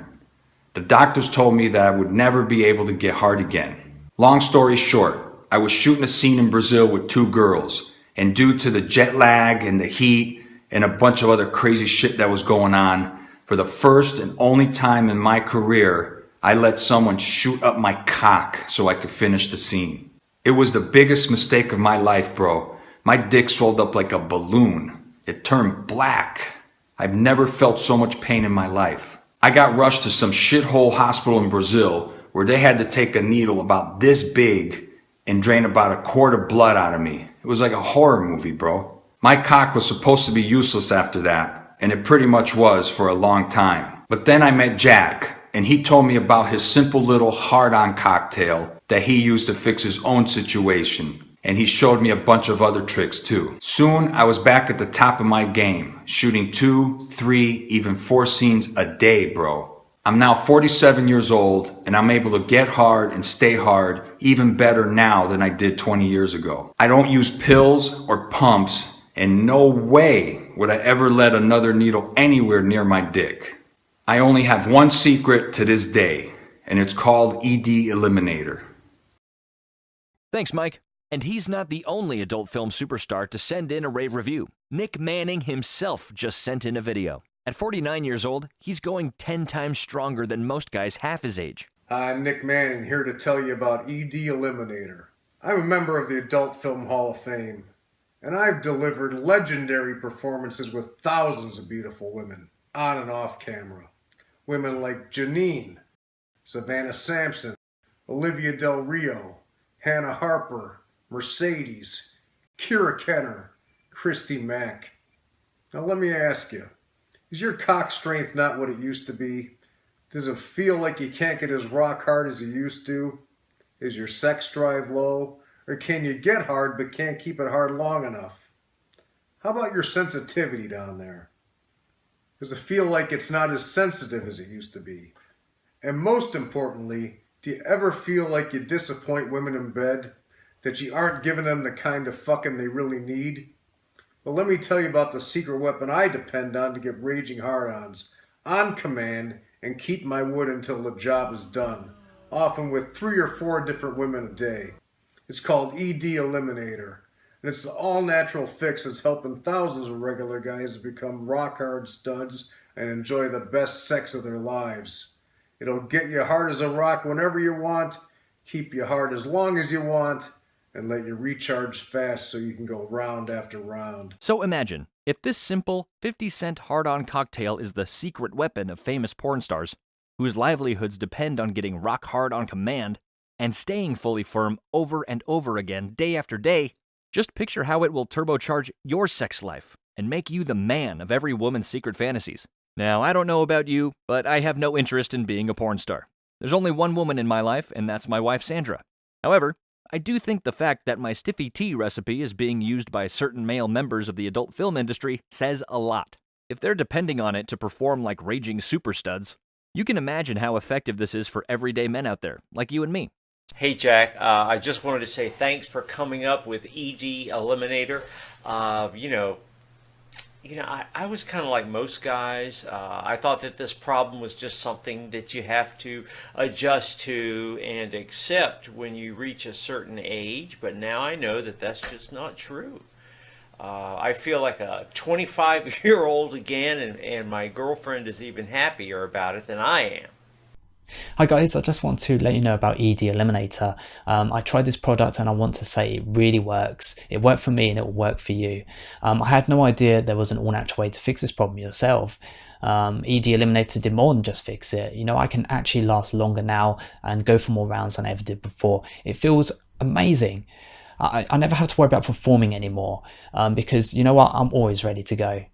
The doctors told me that I would never be able to get hard again. Long story short, I was shooting a scene in Brazil with 2 girls, and due to the jet lag and the heat and a bunch of other crazy shit that was going on, for the first and only time in my career, I let someone shoot up my cock so I could finish the scene. It was the biggest mistake of my life, bro. My dick swelled up like a balloon. It turned black. I've never felt so much pain in my life. I got rushed to some shithole hospital in Brazil where they had to take a needle about this big and drain about a quart of blood out of me. It was like a horror movie, bro. My cock was supposed to be useless after that. And it pretty much was for a long time. But then I met Jack, and he told me about his simple little hard-on cocktail that he used to fix his own situation. And he showed me a bunch of other tricks too. Soon, I was back at the top of my game, shooting 2, 3, even 4 scenes a day, bro. I'm now 47 years old, and I'm able to get hard and stay hard even better now than I did 20 years ago. I don't use pills or pumps, and no way would I ever let another needle anywhere near my dick. I only have one secret to this day, and it's called ED Eliminator. Thanks, Mike. And he's not the only adult film superstar to send in a rave review. Nick Manning himself just sent in a video. At 49 years old, he's going 10 times stronger than most guys half his age. Hi, I'm Nick Manning, here to tell you about ED Eliminator. I'm a member of the Adult Film Hall of Fame, and I've delivered legendary performances with thousands of beautiful women, on and off camera. Women like Janine, Savannah Sampson, Olivia Del Rio, Hannah Harper, Mercedes, Kira Kenner, Christy Mack. Now let me ask you, is your cock strength not what it used to be? Does it feel like you can't get as rock hard as you used to? Is your sex drive low? Or can you get hard but can't keep it hard long enough? How about your sensitivity down there? Does it feel like it's not as sensitive as it used to be? And most importantly, do you ever feel like you disappoint women in bed? That you aren't giving them the kind of fucking they really need? Well, let me tell you about the secret weapon I depend on to get raging hard-ons, on command, and keep my wood until the job is done, often with 3 or 4 different women a day. It's called ED Eliminator, and it's the all-natural fix that's helping thousands of regular guys to become rock-hard studs and enjoy the best sex of their lives. It'll get you hard as a rock whenever you want, keep you hard as long as you want, and let you recharge fast so you can go round after round. So imagine, if this simple 50-cent hard-on cocktail is the secret weapon of famous porn stars, whose livelihoods depend on getting rock hard on command, and staying fully firm over and over again, day after day, just picture how it will turbocharge your sex life and make you the man of every woman's secret fantasies. Now, I don't know about you, but I have no interest in being a porn star. There's only one woman in my life, and that's my wife Sandra. However, I do think the fact that my Stiffy Tea recipe is being used by certain male members of the adult film industry says a lot. If they're depending on it to perform like raging super studs, you can imagine how effective this is for everyday men out there, like you and me. Hey Jack, I just wanted to say thanks for coming up with ED Eliminator. I was kind of like most guys. I thought that this problem was just something that you have to adjust to and accept when you reach a certain age, but now I know that that's just not true. I feel like a 25-year-old again, and my girlfriend is even happier about it than I am. Hi guys, I just want to let you know about ED Eliminator. I tried this product and I want to say it really works. It worked for me and it will work for you. I had no idea there was an all-natural way to fix this problem yourself. ED Eliminator did more than just fix it. You know, I can actually last longer now and go for more rounds than I ever did before. It feels amazing. I never have to worry about performing anymore because you know what, I'm always ready to go.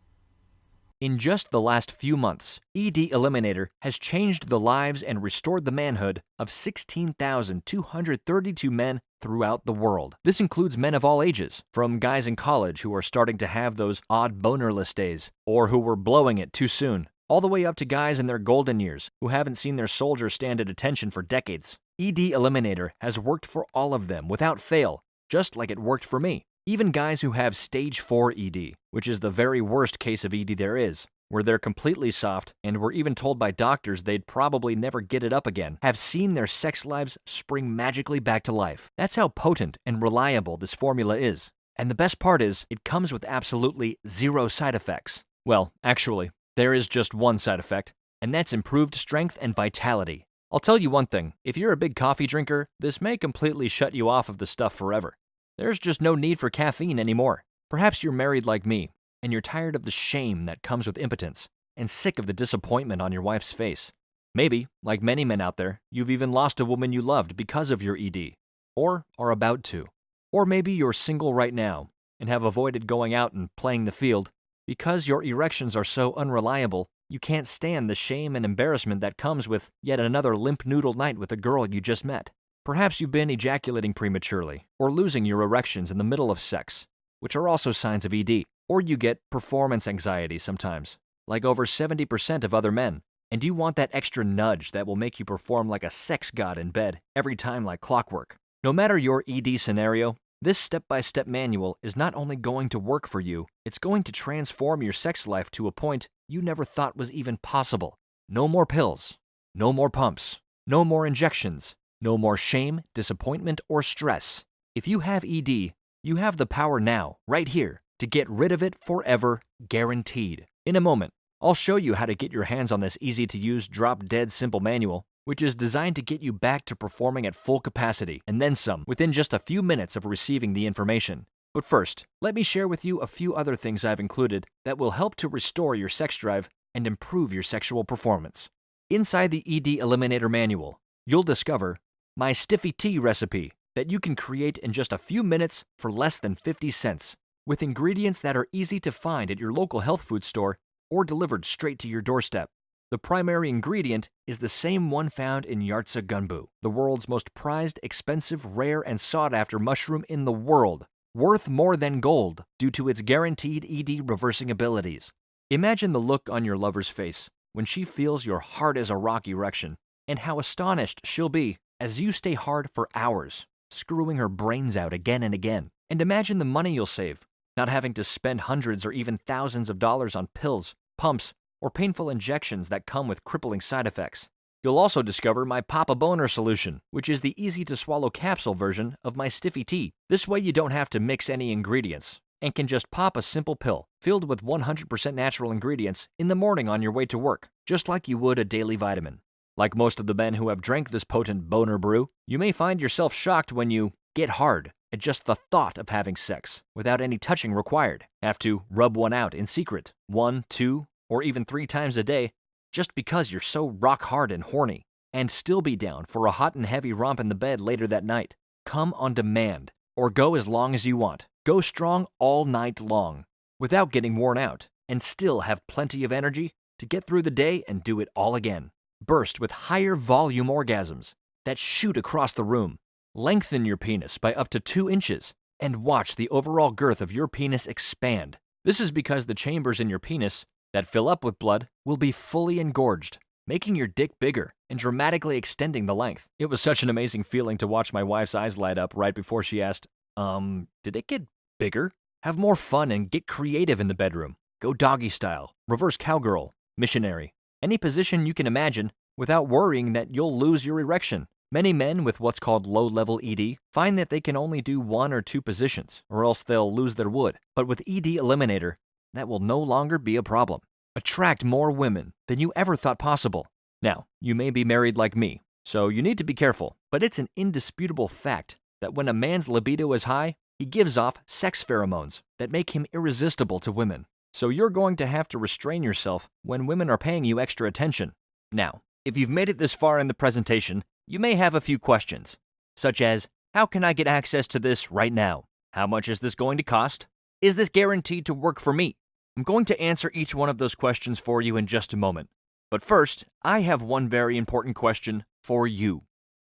In just the last few months, ED Eliminator has changed the lives and restored the manhood of 16,232 men throughout the world. This includes men of all ages, from guys in college who are starting to have those odd bonerless days, or who were blowing it too soon, all the way up to guys in their golden years who haven't seen their soldiers stand at attention for decades. ED Eliminator has worked for all of them without fail, just like it worked for me. Even guys who have stage 4 ED, which is the very worst case of ED there is, where they're completely soft and were even told by doctors they'd probably never get it up again, have seen their sex lives spring magically back to life. That's how potent and reliable this formula is. And the best part is, it comes with absolutely zero side effects. Well, actually, there is just one side effect, and that's improved strength and vitality. I'll tell you one thing, if you're a big coffee drinker, this may completely shut you off of the stuff forever. There's just no need for caffeine anymore. Perhaps you're married like me, and you're tired of the shame that comes with impotence, and sick of the disappointment on your wife's face. Maybe, like many men out there, you've even lost a woman you loved because of your ED, or are about to. Or maybe you're single right now, and have avoided going out and playing the field because your erections are so unreliable you can't stand the shame and embarrassment that comes with yet another limp noodle night with a girl you just met. Perhaps you've been ejaculating prematurely, or losing your erections in the middle of sex, which are also signs of ED. Or you get performance anxiety sometimes, like over 70% of other men, and you want that extra nudge that will make you perform like a sex god in bed every time like clockwork. No matter your ED scenario, this step-by-step manual is not only going to work for you, it's going to transform your sex life to a point you never thought was even possible. No more pills, no more pumps, no more injections. No more shame, disappointment, or stress. If you have ED, you have the power now, right here, to get rid of it forever, guaranteed. In a moment, I'll show you how to get your hands on this easy-to-use, drop-dead simple manual, which is designed to get you back to performing at full capacity, and then some, within just a few minutes of receiving the information. But first, let me share with you a few other things I've included that will help to restore your sex drive and improve your sexual performance. Inside the ED Eliminator manual, you'll discover my Stiffy Tea recipe that you can create in just a few minutes for less than 50 cents, with ingredients that are easy to find at your local health food store or delivered straight to your doorstep. The primary ingredient is the same one found in Yartsa gunbu, the world's most prized, expensive, rare, and sought-after mushroom in the world, worth more than gold due to its guaranteed ED reversing abilities. Imagine the look on your lover's face when she feels your hard as a rock erection, and how astonished she'll be as you stay hard for hours, screwing her brains out again and again. And imagine the money you'll save, not having to spend hundreds or even thousands of dollars on pills, pumps, or painful injections that come with crippling side effects. You'll also discover my Papa Boner solution, which is the easy-to-swallow capsule version of my Stiffy Tea. This way you don't have to mix any ingredients, and can just pop a simple pill filled with 100% natural ingredients in the morning on your way to work, just like you would a daily vitamin. Like most of the men who have drank this potent boner brew, you may find yourself shocked when you get hard at just the thought of having sex without any touching required. Have to rub one out in secret 1, 2, or even 3 times a day just because you're so rock hard and horny, and still be down for a hot and heavy romp in the bed later that night. Come on demand, or go as long as you want. Go strong all night long without getting worn out, and still have plenty of energy to get through the day and do it all again. burst with higher volume orgasms that shoot across the room. Lengthen your penis by up to 2 inches and watch the overall girth of your penis expand. This is because the chambers in your penis that fill up with blood will be fully engorged, making your dick bigger and dramatically extending the length. It was such an amazing feeling to watch my wife's eyes light up right before she asked, did it get bigger? Have more fun and get creative in the bedroom. Go doggy style, reverse cowgirl, missionary, any position you can imagine without worrying that you'll lose your erection. Many men with what's called low-level ED find that they can only do 1 or 2 positions, or else they'll lose their wood. But with ED Eliminator, that will no longer be a problem. Attract more women than you ever thought possible. Now, you may be married like me, so you need to be careful, but it's an indisputable fact that when a man's libido is high, he gives off sex pheromones that make him irresistible to women. So you're going to have to restrain yourself when women are paying you extra attention. Now, if you've made it this far in the presentation, you may have a few questions, such as, how can I get access to this right now? How much is this going to cost? Is this guaranteed to work for me? I'm going to answer each one of those questions for you in just a moment. But first, I have one very important question for you.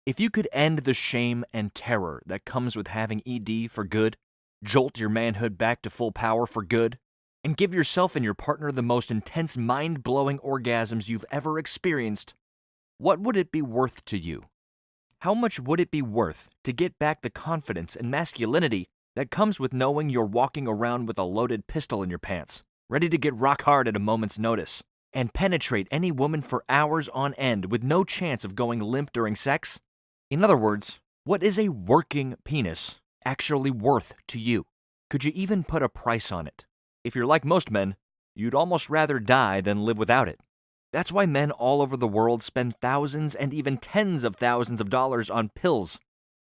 If you could end the shame and terror that comes with having ED for good, jolt your manhood back to full power for good, and give yourself and your partner the most intense, mind-blowing orgasms you've ever experienced, what would it be worth to you? How much would it be worth to get back the confidence and masculinity that comes with knowing you're walking around with a loaded pistol in your pants, ready to get rock hard at a moment's notice, and penetrate any woman for hours on end with no chance of going limp during sex? In other words, what is a working penis actually worth to you? Could you even put a price on it? If you're like most men, you'd almost rather die than live without it. That's why men all over the world spend thousands and even tens of thousands of dollars on pills,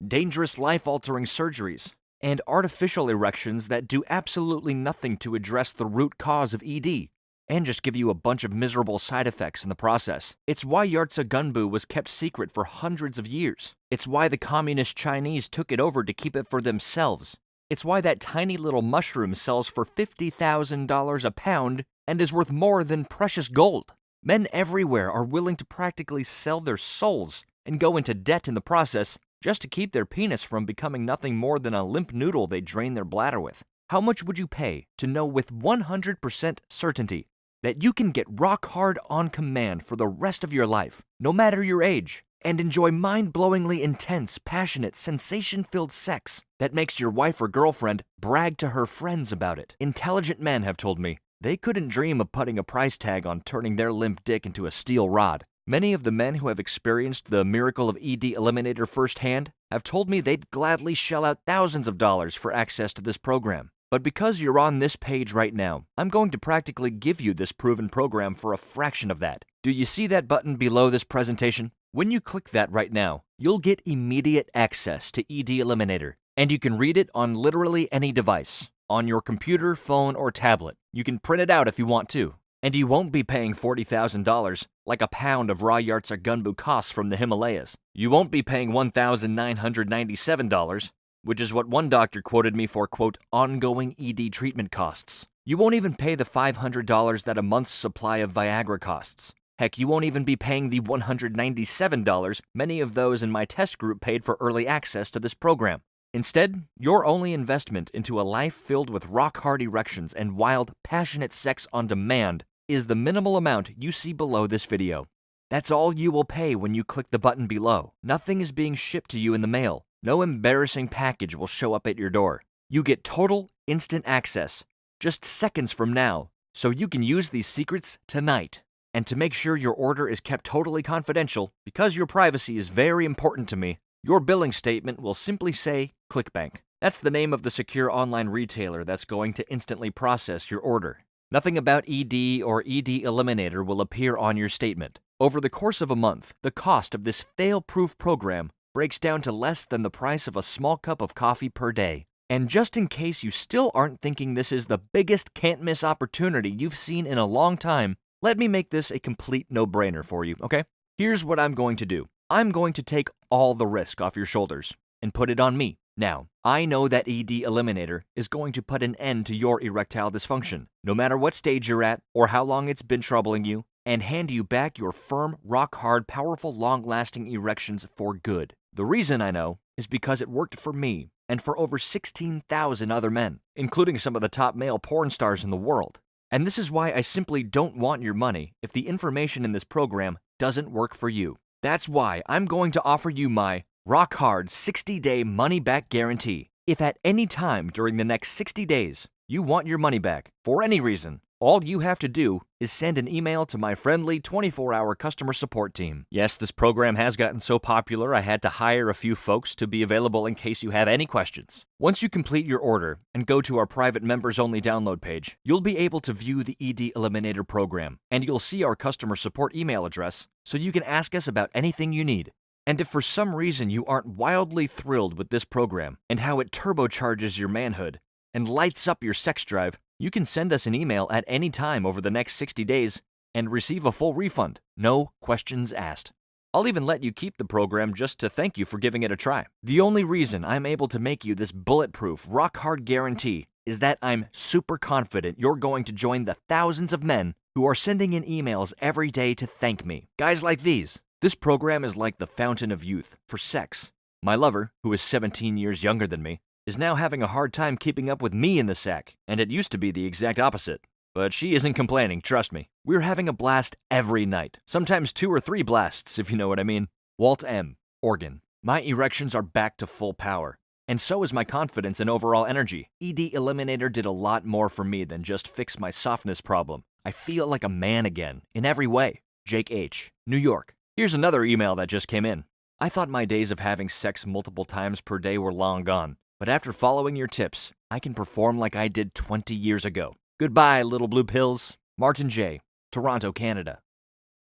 dangerous life-altering surgeries, and artificial erections that do absolutely nothing to address the root cause of ED, and just give you a bunch of miserable side effects in the process. It's why Yartsa Gunbu was kept secret for hundreds of years. It's why the communist Chinese took it over to keep it for themselves. It's why that tiny little mushroom sells for $50,000 a pound and is worth more than precious gold. Men everywhere are willing to practically sell their souls and go into debt in the process just to keep their penis from becoming nothing more than a limp noodle they drain their bladder with. How much would you pay to know with 100% certainty that you can get rock hard on command for the rest of your life, no matter your age, and enjoy mind-blowingly intense, passionate, sensation-filled sex that makes your wife or girlfriend brag to her friends about it? Intelligent men have told me they couldn't dream of putting a price tag on turning their limp dick into a steel rod. Many of the men who have experienced the miracle of ED Eliminator firsthand have told me they'd gladly shell out thousands of dollars for access to this program. But because you're on this page right now, I'm going to practically give you this proven program for a fraction of that. Do you see that button below this presentation? When you click that right now, you'll get immediate access to ED Eliminator, and you can read it on literally any device, on your computer, phone, or tablet. You can print it out if you want to. And you won't be paying $40,000 like a pound of raw Yartsa Gunbu costs from the Himalayas. You won't be paying $1,997, which is what one doctor quoted me for, quote, ongoing ED treatment costs. You won't even pay the $500 that a month's supply of Viagra costs. Heck, you won't even be paying the $197 many of those in my test group paid for early access to this program. Instead, your only investment into a life filled with rock-hard erections and wild, passionate sex on demand is the minimal amount you see below this video. That's all you will pay when you click the button below. Nothing is being shipped to you in the mail. No embarrassing package will show up at your door. You get total, instant access, just seconds from now, so you can use these secrets tonight. And to make sure your order is kept totally confidential, because your privacy is very important to me, your billing statement will simply say ClickBank. That's the name of the secure online retailer that's going to instantly process your order. Nothing about ED or ED Eliminator will appear on your statement. Over the course of a month, the cost of this fail-proof program breaks down to less than the price of a small cup of coffee per day. And just in case you still aren't thinking this is the biggest can't-miss opportunity you've seen in a long time, let me make this a complete no-brainer for you, okay? Here's what I'm going to do. I'm going to take all the risk off your shoulders and put it on me. Now, I know that ED Eliminator is going to put an end to your erectile dysfunction. No matter what stage you're at or how long it's been troubling you, and hand you back your firm, rock-hard, powerful, long-lasting erections for good. The reason I know is because it worked for me and for over 16,000 other men, including some of the top male porn stars in the world. And this is why I simply don't want your money if the information in this program doesn't work for you. That's why I'm going to offer you my rock-hard 60-day money-back guarantee. If at any time during the next 60 days you want your money back for any reason, all you have to do is send an email to my friendly 24-hour customer support team. Yes, this program has gotten so popular I had to hire a few folks to be available in case you have any questions. Once you complete your order and go to our private members-only download page, you'll be able to view the ED Eliminator program, and you'll see our customer support email address so you can ask us about anything you need. And if for some reason you aren't wildly thrilled with this program and how it turbocharges your manhood and lights up your sex drive, you can send us an email at any time over the next 60 days and receive a full refund. No questions asked. I'll even let you keep the program just to thank you for giving it a try. The only reason I'm able to make you this bulletproof, rock-hard guarantee is that I'm super confident you're going to join the thousands of men who are sending in emails every day to thank me. Guys like these. This program is like the fountain of youth for sex. My lover, who is 17 years younger than me, is now having a hard time keeping up with me in the sack, and it used to be the exact opposite. But she isn't complaining, trust me. We're having a blast every night, sometimes 2 or 3 blasts, if you know what I mean. Walt M., Oregon. My erections are back to full power, and so is my confidence and overall energy. ED Eliminator did a lot more for me than just fix my softness problem. I feel like a man again, in every way. Jake H., New York. Here's another email that just came in. I thought my days of having sex multiple times per day were long gone. But after following your tips, I can perform like I did 20 years ago. Goodbye, little blue pills. Martin J., Toronto, Canada.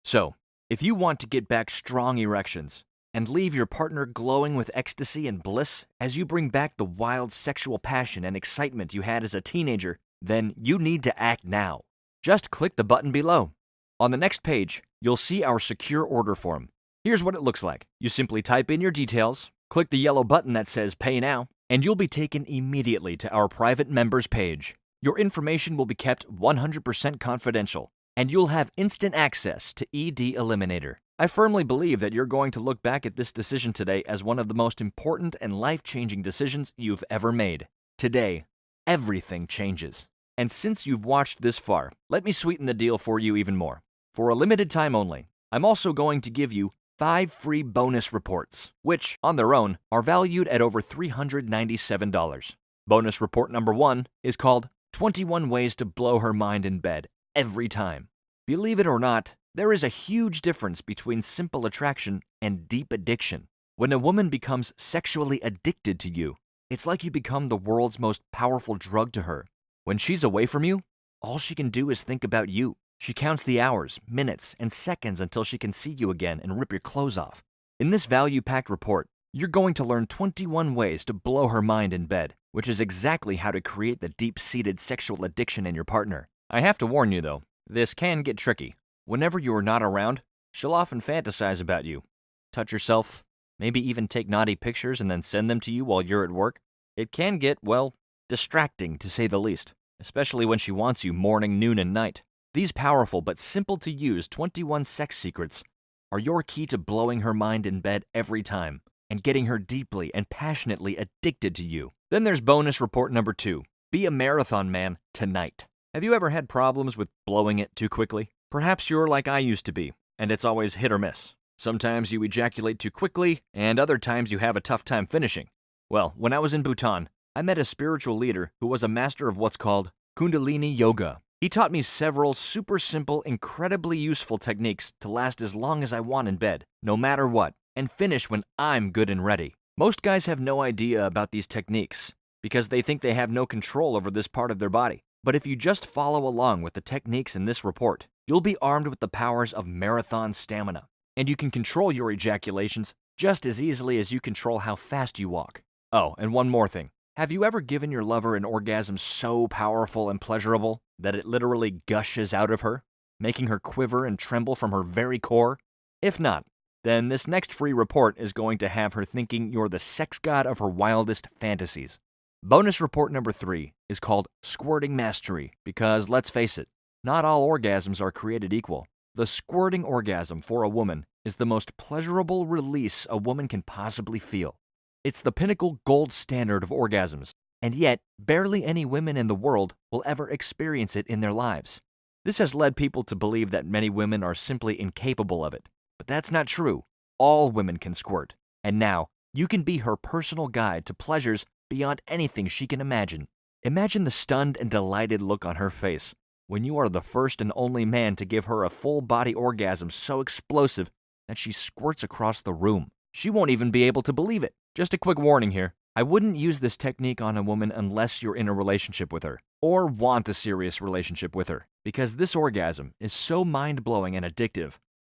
So, if you want to get back strong erections and leave your partner glowing with ecstasy and bliss as you bring back the wild sexual passion and excitement you had as a teenager, then you need to act now. Just click the button below. On the next page, you'll see our secure order form. Here's what it looks like. You simply type in your details, click the yellow button that says Pay Now, and you'll be taken immediately to our private members page. Your information will be kept 100% confidential, and you'll have instant access to ED Eliminator. I firmly believe that you're going to look back at this decision today as one of the most important and life-changing decisions you've ever made. Today, everything changes. And since you've watched this far, let me sweeten the deal for you even more. For a limited time only, I'm also going to give you 5 free bonus reports, which, on their own, are valued at over $397. Bonus report number 1 is called 21 Ways to Blow Her Mind in Bed Every Time. Believe it or not, there is a huge difference between simple attraction and deep addiction. When a woman becomes sexually addicted to you, it's like you become the world's most powerful drug to her. When she's away from you, all she can do is think about you. She counts the hours, minutes, and seconds until she can see you again and rip your clothes off. In this value-packed report, you're going to learn 21 ways to blow her mind in bed, which is exactly how to create the deep-seated sexual addiction in your partner. I have to warn you, though, this can get tricky. Whenever you are not around, she'll often fantasize about you, touch yourself, maybe even take naughty pictures and then send them to you while you're at work. It can get, well, distracting to say the least, especially when she wants you morning, noon, and night. These powerful but simple-to-use 21 sex secrets are your key to blowing her mind in bed every time and getting her deeply and passionately addicted to you. Then there's bonus report number 2. Be a marathon man tonight. Have you ever had problems with blowing it too quickly? Perhaps you're like I used to be, and it's always hit or miss. Sometimes you ejaculate too quickly, and other times you have a tough time finishing. Well, when I was in Bhutan, I met a spiritual leader who was a master of what's called Kundalini Yoga. He taught me several super simple, incredibly useful techniques to last as long as I want in bed, no matter what, and finish when I'm good and ready. Most guys have no idea about these techniques because they think they have no control over this part of their body. But if you just follow along with the techniques in this report, you'll be armed with the powers of marathon stamina, and you can control your ejaculations just as easily as you control how fast you walk. Oh, and one more thing. Have you ever given your lover an orgasm so powerful and pleasurable that it literally gushes out of her, making her quiver and tremble from her very core? If not, then this next free report is going to have her thinking you're the sex god of her wildest fantasies. Bonus report number 3 is called Squirting Mastery because, let's face it, not all orgasms are created equal. The squirting orgasm for a woman is the most pleasurable release a woman can possibly feel. It's the pinnacle gold standard of orgasms, and yet barely any women in the world will ever experience it in their lives. This has led people to believe that many women are simply incapable of it, but that's not true. All women can squirt, and now you can be her personal guide to pleasures beyond anything she can imagine. Imagine the stunned and delighted look on her face when you are the first and only man to give her a full-body orgasm so explosive that she squirts across the room. She won't even be able to believe it. Just a quick warning here. I wouldn't use this technique on a woman unless you're in a relationship with her or want a serious relationship with her, because this orgasm is so mind-blowing and addictive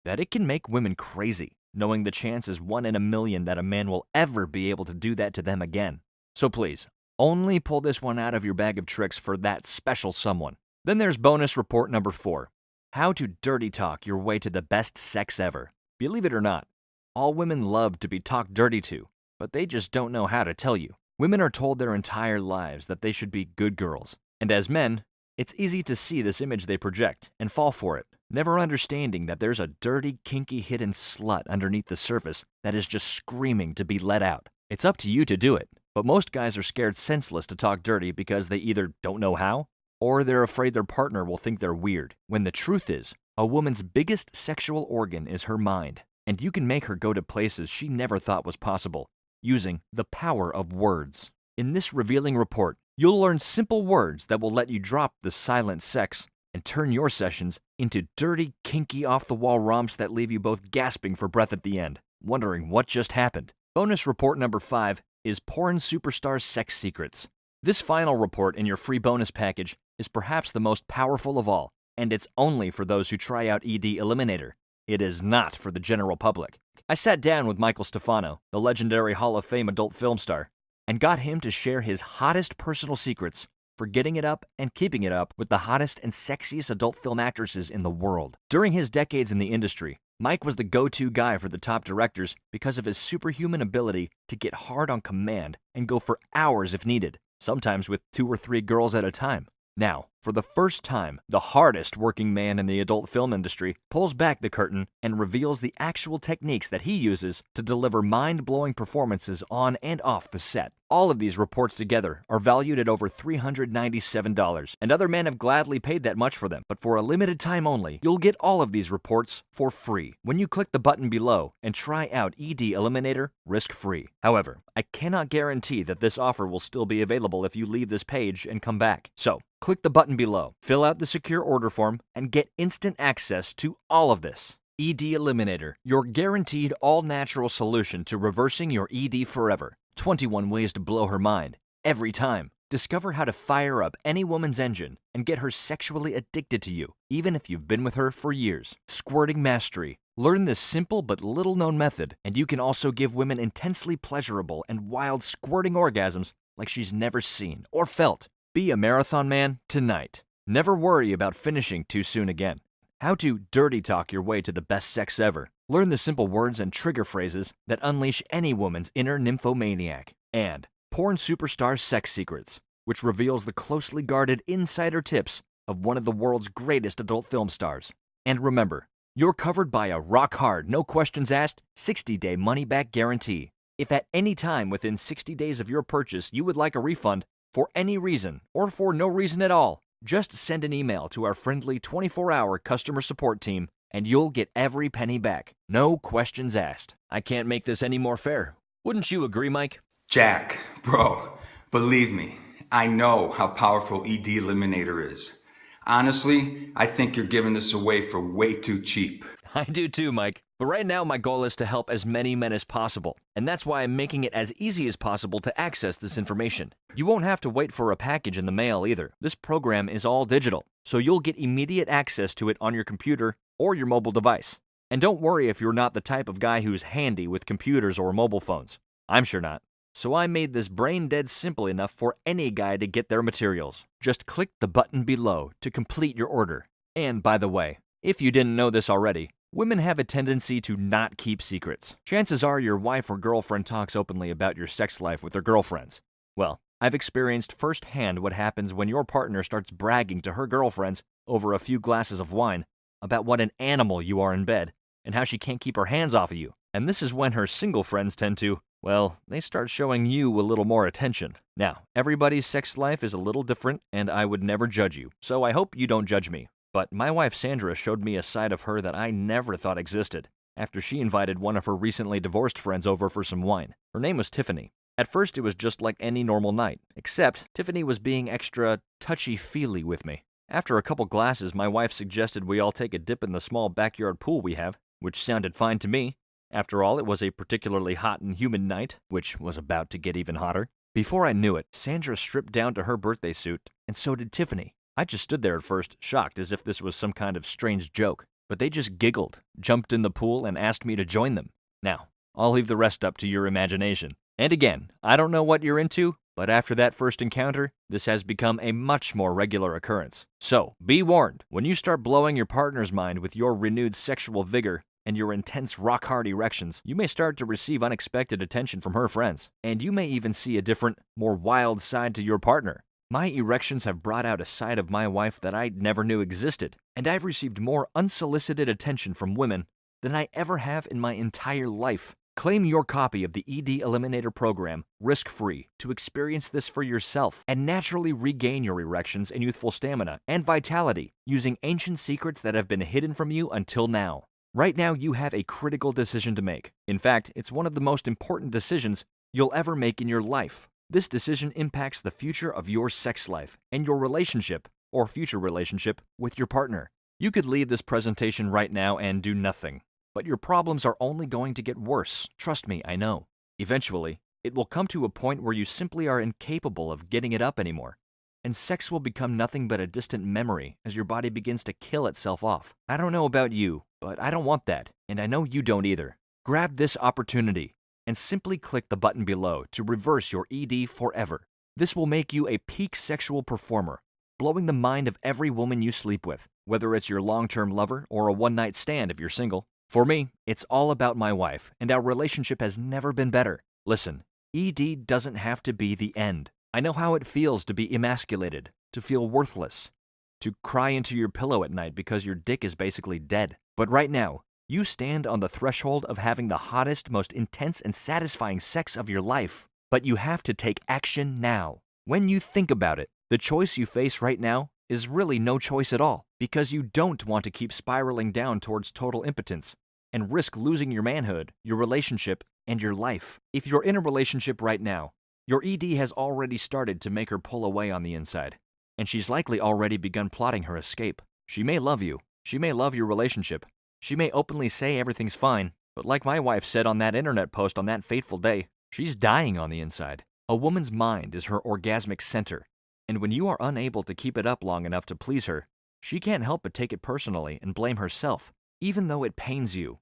that it can make women crazy, knowing the chance is 1 in a million that a man will ever be able to do that to them again. So please, only pull this one out of your bag of tricks for that special someone. Then there's bonus report number 4. How to dirty talk your way to the best sex ever. Believe it or not, all women love to be talked dirty to, but they just don't know how to tell you. Women are told their entire lives that they should be good girls. And as men, it's easy to see this image they project and fall for it, never understanding that there's a dirty, kinky, hidden slut underneath the surface that is just screaming to be let out. It's up to you to do it, but most guys are scared senseless to talk dirty because they either don't know how, or they're afraid their partner will think they're weird, when the truth is, a woman's biggest sexual organ is her mind, and you can make her go to places she never thought was possible, using the power of words. In this revealing report, you'll learn simple words that will let you drop the silent sex and turn your sessions into dirty, kinky, off-the-wall romps that leave you both gasping for breath at the end, wondering what just happened. Bonus report number 5 is Porn Superstar Sex Secrets. This final report in your free bonus package is perhaps the most powerful of all, and it's only for those who try out ED Eliminator. It is not for the general public. I sat down with Michael Stefano, the legendary Hall of Fame adult film star, and got him to share his hottest personal secrets for getting it up and keeping it up with the hottest and sexiest adult film actresses in the world. During his decades in the industry, Mike was the go-to guy for the top directors because of his superhuman ability to get hard on command and go for hours if needed, sometimes with 2 or 3 girls at a time. Now, for the first time, the hardest working man in the adult film industry pulls back the curtain and reveals the actual techniques that he uses to deliver mind-blowing performances on and off the set. All of these reports together are valued at over $397, and other men have gladly paid that much for them. But for a limited time only, you'll get all of these reports for free when you click the button below and try out ED Eliminator risk-free. However, I cannot guarantee that this offer will still be available if you leave this page and come back. So, click the button below, fill out the secure order form, and get instant access to all of this. ED Eliminator, your guaranteed all-natural solution to reversing your ED forever. 21 ways to blow her mind, every time. Discover how to fire up any woman's engine and get her sexually addicted to you, even if you've been with her for years. Squirting Mastery. Learn this simple but little-known method, and you can also give women intensely pleasurable and wild squirting orgasms like she's never seen or felt. Be a marathon man tonight. Never worry about finishing too soon again. How to dirty talk your way to the best sex ever. Learn the simple words and trigger phrases that unleash any woman's inner nymphomaniac. And Porn Superstar Sex Secrets, which reveals the closely guarded insider tips of one of the world's greatest adult film stars. And remember, you're covered by a rock-hard, no questions asked, 60-day money-back guarantee. If at any time within 60 days of your purchase you would like a refund, for any reason, or for no reason at all, just send an email to our friendly 24-hour customer support team, and you'll get every penny back. No questions asked. I can't make this any more fair. Wouldn't you agree, Mike? Jack, bro, believe me, I know how powerful ED Eliminator is. Honestly, I think you're giving this away for way too cheap. I do too, Mike. But right now, my goal is to help as many men as possible, and that's why I'm making it as easy as possible to access this information. You won't have to wait for a package in the mail either. This program is all digital, so you'll get immediate access to it on your computer or your mobile device. And don't worry if you're not the type of guy who's handy with computers or mobile phones. I'm sure not. So I made this brain dead simple enough for any guy to get their materials. Just click the button below to complete your order. And by the way, if you didn't know this already, women have a tendency to not keep secrets. Chances are your wife or girlfriend talks openly about your sex life with their girlfriends. Well, I've experienced firsthand what happens when your partner starts bragging to her girlfriends over a few glasses of wine about what an animal you are in bed and how she can't keep her hands off of you. And this is when her single friends tend to, well, they start showing you a little more attention. Now, everybody's sex life is a little different, and I would never judge you, so I hope you don't judge me. But my wife Sandra showed me a side of her that I never thought existed after she invited one of her recently divorced friends over for some wine. Her name was Tiffany. At first, it was just like any normal night, except Tiffany was being extra touchy-feely with me. After a couple glasses, my wife suggested we all take a dip in the small backyard pool we have, which sounded fine to me. After all, it was a particularly hot and humid night, which was about to get even hotter. Before I knew it, Sandra stripped down to her birthday suit, and so did Tiffany. I just stood there at first, shocked as if this was some kind of strange joke. But they just giggled, jumped in the pool, and asked me to join them. Now, I'll leave the rest up to your imagination. And again, I don't know what you're into, but after that first encounter, this has become a much more regular occurrence. So, be warned, when you start blowing your partner's mind with your renewed sexual vigor and your intense rock-hard erections, you may start to receive unexpected attention from her friends, and you may even see a different, more wild side to your partner. My erections have brought out a side of my wife that I never knew existed, and I've received more unsolicited attention from women than I ever have in my entire life. Claim your copy of the ED Eliminator program, risk-free, to experience this for yourself and naturally regain your erections and youthful stamina and vitality using ancient secrets that have been hidden from you until now. Right now, you have a critical decision to make. In fact, it's one of the most important decisions you'll ever make in your life. This decision impacts the future of your sex life and your relationship, or future relationship, with your partner. You could leave this presentation right now and do nothing, but your problems are only going to get worse. Trust me, I know. Eventually, it will come to a point where you simply are incapable of getting it up anymore, and sex will become nothing but a distant memory as your body begins to kill itself off. I don't know about you, but I don't want that, and I know you don't either. Grab this opportunity and simply click the button below to reverse your ED forever. This will make you a peak sexual performer, blowing the mind of every woman you sleep with, whether it's your long-term lover or a one-night stand if you're single. For me, it's all about my wife, and our relationship has never been better. Listen, ED doesn't have to be the end. I know how it feels to be emasculated, to feel worthless, to cry into your pillow at night because your dick is basically dead. But right now, you stand on the threshold of having the hottest, most intense, and satisfying sex of your life. But you have to take action now. When you think about it, the choice you face right now is really no choice at all, because you don't want to keep spiraling down towards total impotence and risk losing your manhood, your relationship, and your life. If you're in a relationship right now, your ED has already started to make her pull away on the inside, and she's likely already begun plotting her escape. She may love you, she may love your relationship, she may openly say everything's fine, but like my wife said on that internet post on that fateful day, she's dying on the inside. A woman's mind is her orgasmic center, and when you are unable to keep it up long enough to please her, she can't help but take it personally and blame herself, even though it pains you.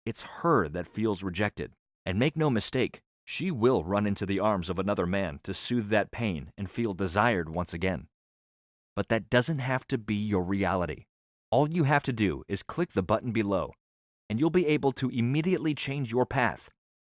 It's her that feels rejected. And make no mistake, she will run into the arms of another man to soothe that pain and feel desired once again. But that doesn't have to be your reality. All you have to do is click the button below, and you'll be able to immediately change your path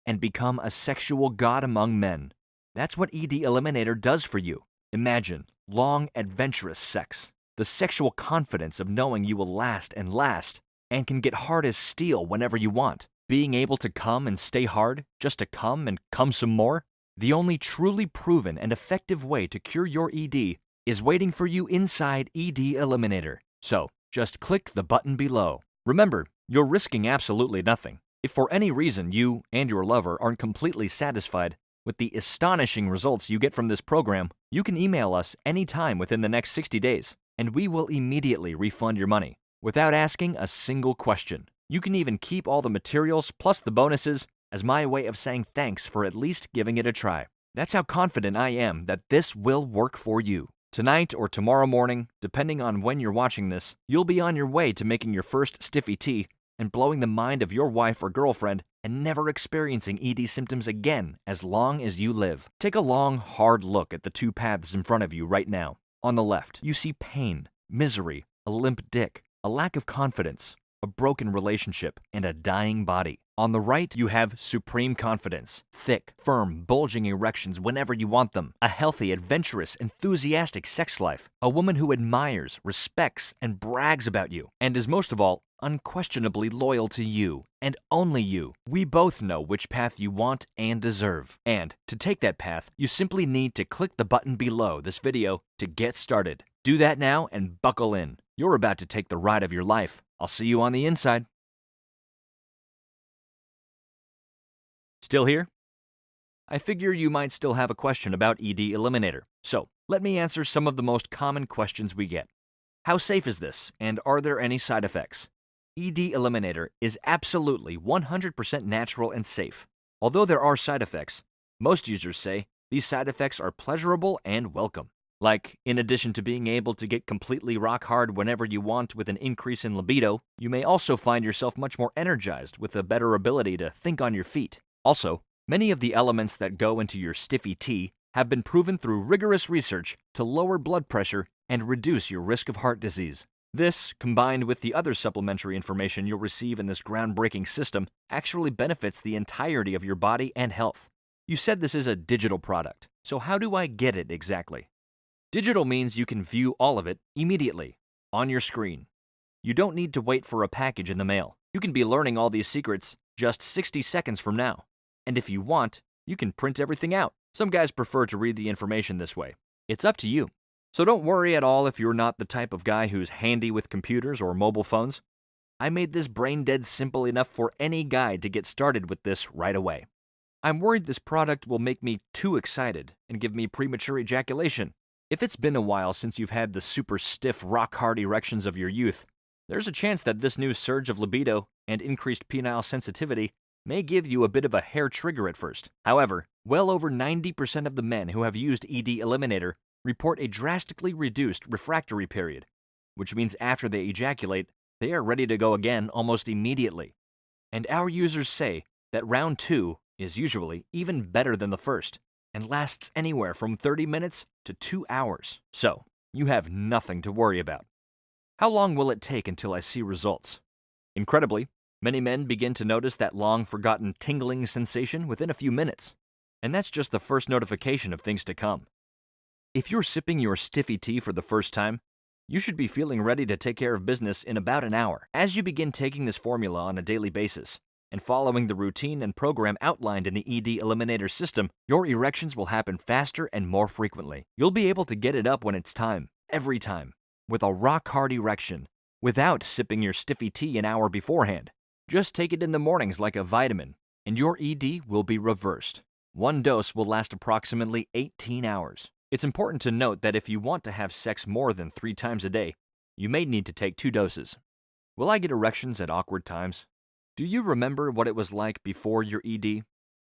and become a sexual god among men. That's what ED Eliminator does for you. Imagine long, adventurous sex, the sexual confidence of knowing you will last and can get hard as steel whenever you want. Being able to come and stay hard just to come and come some more. The only truly proven and effective way to cure your ED is waiting for you inside ED Eliminator. So, just click the button below. Remember, you're risking absolutely nothing. If for any reason you and your lover aren't completely satisfied with the astonishing results you get from this program, you can email us anytime within the next 60 days, and we will immediately refund your money without asking a single question. You can even keep all the materials plus the bonuses as my way of saying thanks for at least giving it a try. That's how confident I am that this will work for you. Tonight or tomorrow morning, depending on when you're watching this, you'll be on your way to making your first stiffy tea and blowing the mind of your wife or girlfriend and never experiencing ED symptoms again as long as you live. Take a long, hard look at the two paths in front of you right now. On the left, you see pain, misery, a limp dick, a lack of confidence, a broken relationship, and a dying body. On the right, you have supreme confidence, thick, firm, bulging erections whenever you want them, a healthy, adventurous, enthusiastic sex life, a woman who admires, respects, and brags about you, and is most of all, unquestionably loyal to you, and only you. We both know which path you want and deserve. And to take that path, you simply need to click the button below this video to get started. Do that now and buckle in. You're about to take the ride of your life. I'll see you on the inside. Still here? I figure you might still have a question about ED Eliminator, so let me answer some of the most common questions we get. How safe is this, and are there any side effects? ED Eliminator is absolutely 100% natural and safe. Although there are side effects, most users say these side effects are pleasurable and welcome. Like, in addition to being able to get completely rock hard whenever you want with an increase in libido, you may also find yourself much more energized with a better ability to think on your feet. Also, many of the elements that go into your stiffy tea have been proven through rigorous research to lower blood pressure and reduce your risk of heart disease. This, combined with the other supplementary information you'll receive in this groundbreaking system, actually benefits the entirety of your body and health. You said this is a digital product, so how do I get it exactly? Digital means you can view all of it immediately, on your screen. You don't need to wait for a package in the mail. You can be learning all these secrets just 60 seconds from now. And if you want, you can print everything out. Some guys prefer to read the information this way. It's up to you. So don't worry at all if you're not the type of guy who's handy with computers or mobile phones. I made this brain dead simple enough for any guy to get started with this right away. I'm worried this product will make me too excited and give me premature ejaculation. If it's been a while since you've had the super stiff rock-hard erections of your youth, there's a chance that this new surge of libido and increased penile sensitivity may give you a bit of a hair trigger at first. However, well over 90% of the men who have used ED Eliminator report a drastically reduced refractory period, which means after they ejaculate, they are ready to go again almost immediately. And our users say that round 2 is usually even better than the first and lasts anywhere from 30 minutes to 2 hours. So, you have nothing to worry about. How long will it take until I see results? Incredibly, many men begin to notice that long-forgotten tingling sensation within a few minutes, and that's just the first notification of things to come. If you're sipping your stiffy tea for the first time, you should be feeling ready to take care of business in about an hour. As you begin taking this formula on a daily basis and following the routine and program outlined in the ED Eliminator system, your erections will happen faster and more frequently. You'll be able to get it up when it's time, every time, with a rock-hard erection, without sipping your stiffy tea an hour beforehand. Just take it in the mornings like a vitamin, and your ED will be reversed. One dose will last approximately 18 hours. It's important to note that if you want to have sex more than 3 times a day, you may need to take 2 doses. Will I get erections at awkward times? Do you remember what it was like before your ED,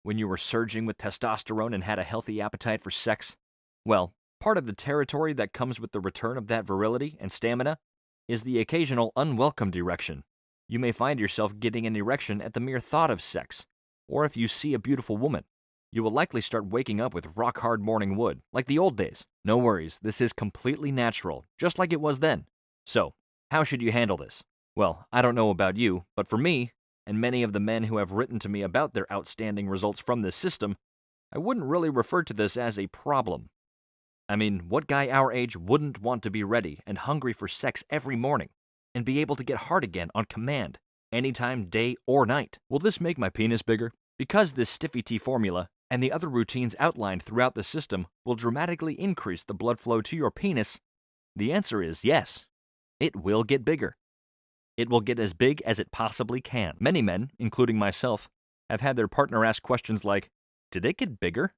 when you were surging with testosterone and had a healthy appetite for sex? Well, part of the territory that comes with the return of that virility and stamina is the occasional unwelcomed erection. You may find yourself getting an erection at the mere thought of sex, or if you see a beautiful woman. You will likely start waking up with rock-hard morning wood, like the old days. No worries, this is completely natural, just like it was then. So, how should you handle this? Well, I don't know about you, but for me, and many of the men who have written to me about their outstanding results from this system, I wouldn't really refer to this as a problem. I mean, what guy our age wouldn't want to be ready and hungry for sex every morning, and be able to get hard again on command, anytime, day or night? Will this make my penis bigger? Because this stiffy tea formula and the other routines outlined throughout the system will dramatically increase the blood flow to your penis, the answer is yes. It will get bigger. It will get as big as it possibly can. Many men, including myself, have had their partner ask questions like, "Did it get bigger?"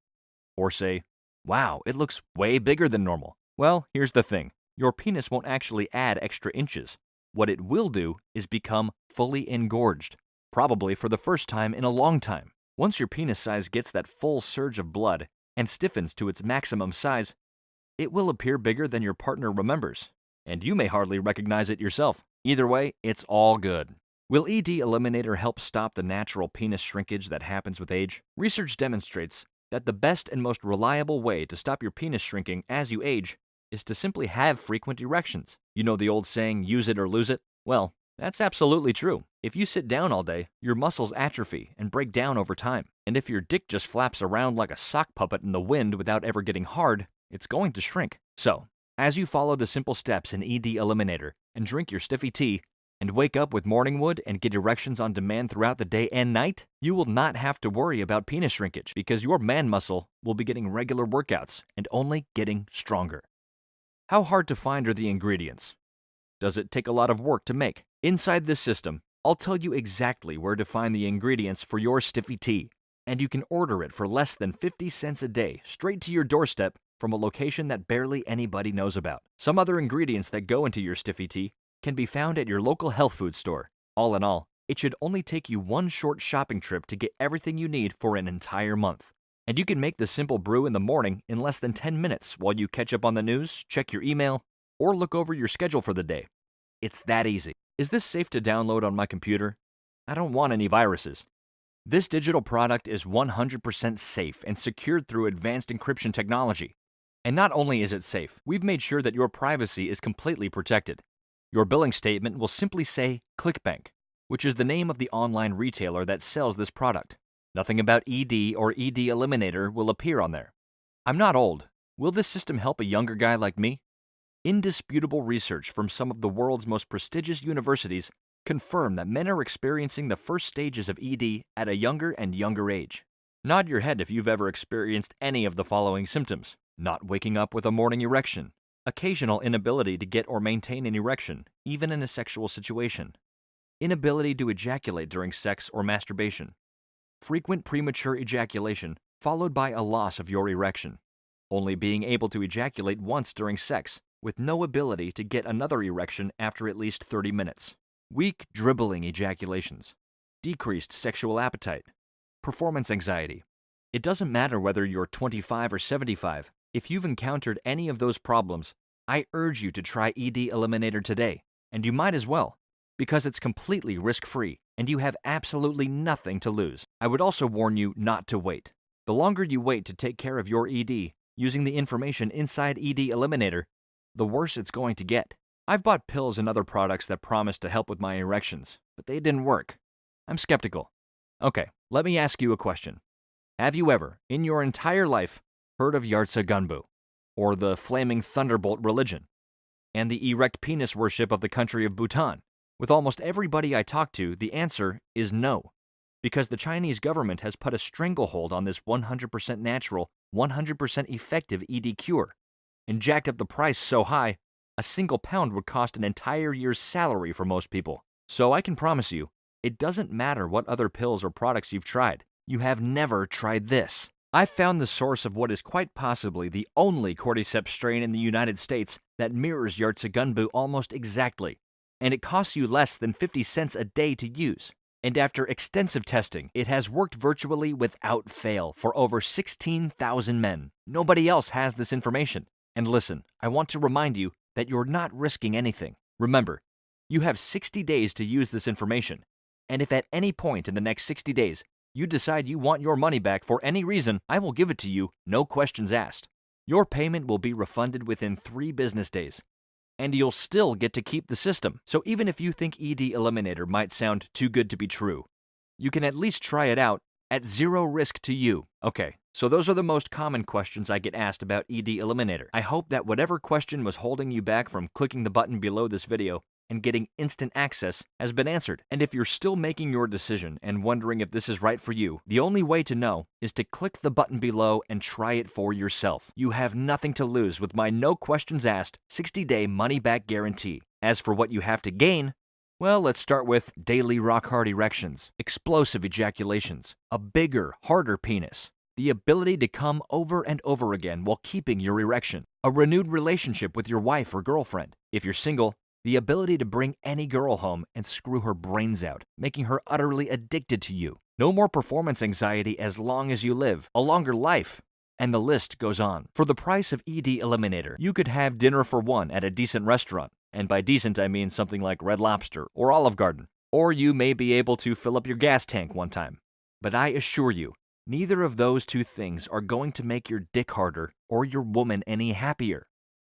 Or say, "Wow, it looks way bigger than normal." Well, here's the thing. Your penis won't actually add extra inches. What it will do is become fully engorged, probably for the first time in a long time. Once your penis size gets that full surge of blood and stiffens to its maximum size, it will appear bigger than your partner remembers, and you may hardly recognize it yourself. Either way, it's all good. Will ED Eliminator help stop the natural penis shrinkage that happens with age? Research demonstrates that the best and most reliable way to stop your penis shrinking as you age is to simply have frequent erections. You know the old saying, use it or lose it? Well, that's absolutely true. If you sit down all day, your muscles atrophy and break down over time. And if your dick just flaps around like a sock puppet in the wind without ever getting hard, it's going to shrink. So, as you follow the simple steps in ED Eliminator and drink your stiffy tea, and wake up with morning wood and get erections on demand throughout the day and night, you will not have to worry about penis shrinkage because your man muscle will be getting regular workouts and only getting stronger. How hard to find are the ingredients? Does it take a lot of work to make? Inside this system, I'll tell you exactly where to find the ingredients for your stiffy tea, and you can order it for less than 50 cents a day straight to your doorstep from a location that barely anybody knows about. Some other ingredients that go into your stiffy tea can be found at your local health food store. All in all, it should only take you one short shopping trip to get everything you need for an entire month. And you can make the simple brew in the morning in less than 10 minutes while you catch up on the news, check your email, or look over your schedule for the day. It's that easy. Is this safe to download on my computer? I don't want any viruses. This digital product is 100% safe and secured through advanced encryption technology. And not only is it safe, we've made sure that your privacy is completely protected. Your billing statement will simply say ClickBank, which is the name of the online retailer that sells this product. Nothing about ED or ED Eliminator will appear on there. I'm not old. Will this system help a younger guy like me? Indisputable research from some of the world's most prestigious universities confirm that men are experiencing the first stages of ED at a younger and younger age. Nod your head if you've ever experienced any of the following symptoms: not waking up with a morning erection, occasional inability to get or maintain an erection, even in a sexual situation, inability to ejaculate during sex or masturbation, frequent premature ejaculation followed by a loss of your erection, only being able to ejaculate once during sex with no ability to get another erection after at least 30 minutes, weak dribbling ejaculations, decreased sexual appetite, performance anxiety. It doesn't matter whether you're 25 or 75. If you've encountered any of those problems, I urge you to try ED Eliminator today, and you might as well, because it's completely risk-free, and you have absolutely nothing to lose. I would also warn you not to wait. The longer you wait to take care of your ED, using the information inside ED Eliminator, the worse it's going to get. I've bought pills and other products that promised to help with my erections, but they didn't work. I'm skeptical. Okay, let me ask you a question. Have you ever, in your entire life, heard of Yartsa Gunbu, or the Flaming Thunderbolt religion, and the erect penis worship of the country of Bhutan? With almost everybody I talk to, the answer is no, because the Chinese government has put a stranglehold on this 100% natural, 100% effective ED cure, and jacked up the price so high, a single pound would cost an entire year's salary for most people. So I can promise you, it doesn't matter what other pills or products you've tried, you have never tried this. I've found the source of what is quite possibly the only cordyceps strain in the United States that mirrors Yartsa Gunbu almost exactly, and it costs you less than 50 cents a day to use. And after extensive testing, it has worked virtually without fail for over 16,000 men. Nobody else has this information. And listen, I want to remind you that you're not risking anything. Remember, you have 60 days to use this information, and if at any point in the next 60 days you decide you want your money back for any reason, I will give it to you, no questions asked. Your payment will be refunded within 3 business days, and you'll still get to keep the system. So even if you think ED Eliminator might sound too good to be true, you can at least try it out at zero risk to you. Okay, so those are the most common questions I get asked about ED Eliminator. I hope that whatever question was holding you back from clicking the button below this video and getting instant access has been answered. And if you're still making your decision and wondering if this is right for you, the only way to know is to click the button below and try it for yourself. You have nothing to lose with my no questions asked 60-day money-back guarantee. As for what you have to gain, well, let's start with daily rock-hard erections, explosive ejaculations, a bigger, harder penis, the ability to come over and over again while keeping your erection, a renewed relationship with your wife or girlfriend. If you're single, the ability to bring any girl home and screw her brains out, making her utterly addicted to you. No more performance anxiety as long as you live, a longer life, and the list goes on. For the price of ED Eliminator, you could have dinner for one at a decent restaurant, and by decent I mean something like Red Lobster or Olive Garden, or you may be able to fill up your gas tank one time. But I assure you, neither of those two things are going to make your dick harder or your woman any happier.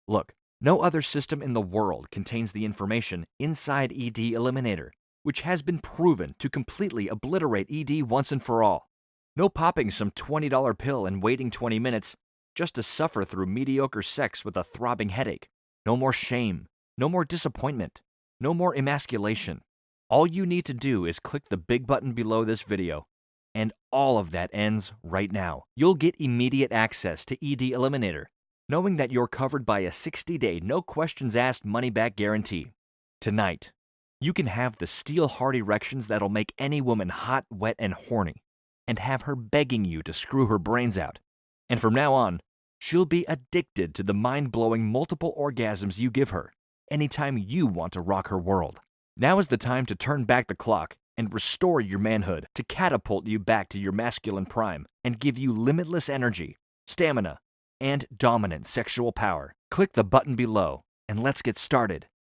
Look, no other system in the world contains the information inside ED Eliminator, which has been proven to completely obliterate ED once and for all. No popping some $20 pill and waiting 20 minutes just to suffer through mediocre sex with a throbbing headache. No more shame, no more disappointment, no more emasculation. All you need to do is click the big button below this video, and all of that ends right now. You'll get immediate access to ED Eliminator, knowing that you're covered by a 60-day, no questions asked money-back guarantee. Tonight, you can have the steel-hard erections that'll make any woman hot, wet, and horny, and have her begging you to screw her brains out. And from now on, she'll be addicted to the mind-blowing multiple orgasms you give her anytime you want to rock her world. Now is the time to turn back the clock and restore your manhood to catapult you back to your masculine prime and give you limitless energy, stamina, and dominant sexual power. Click the button below and let's get started.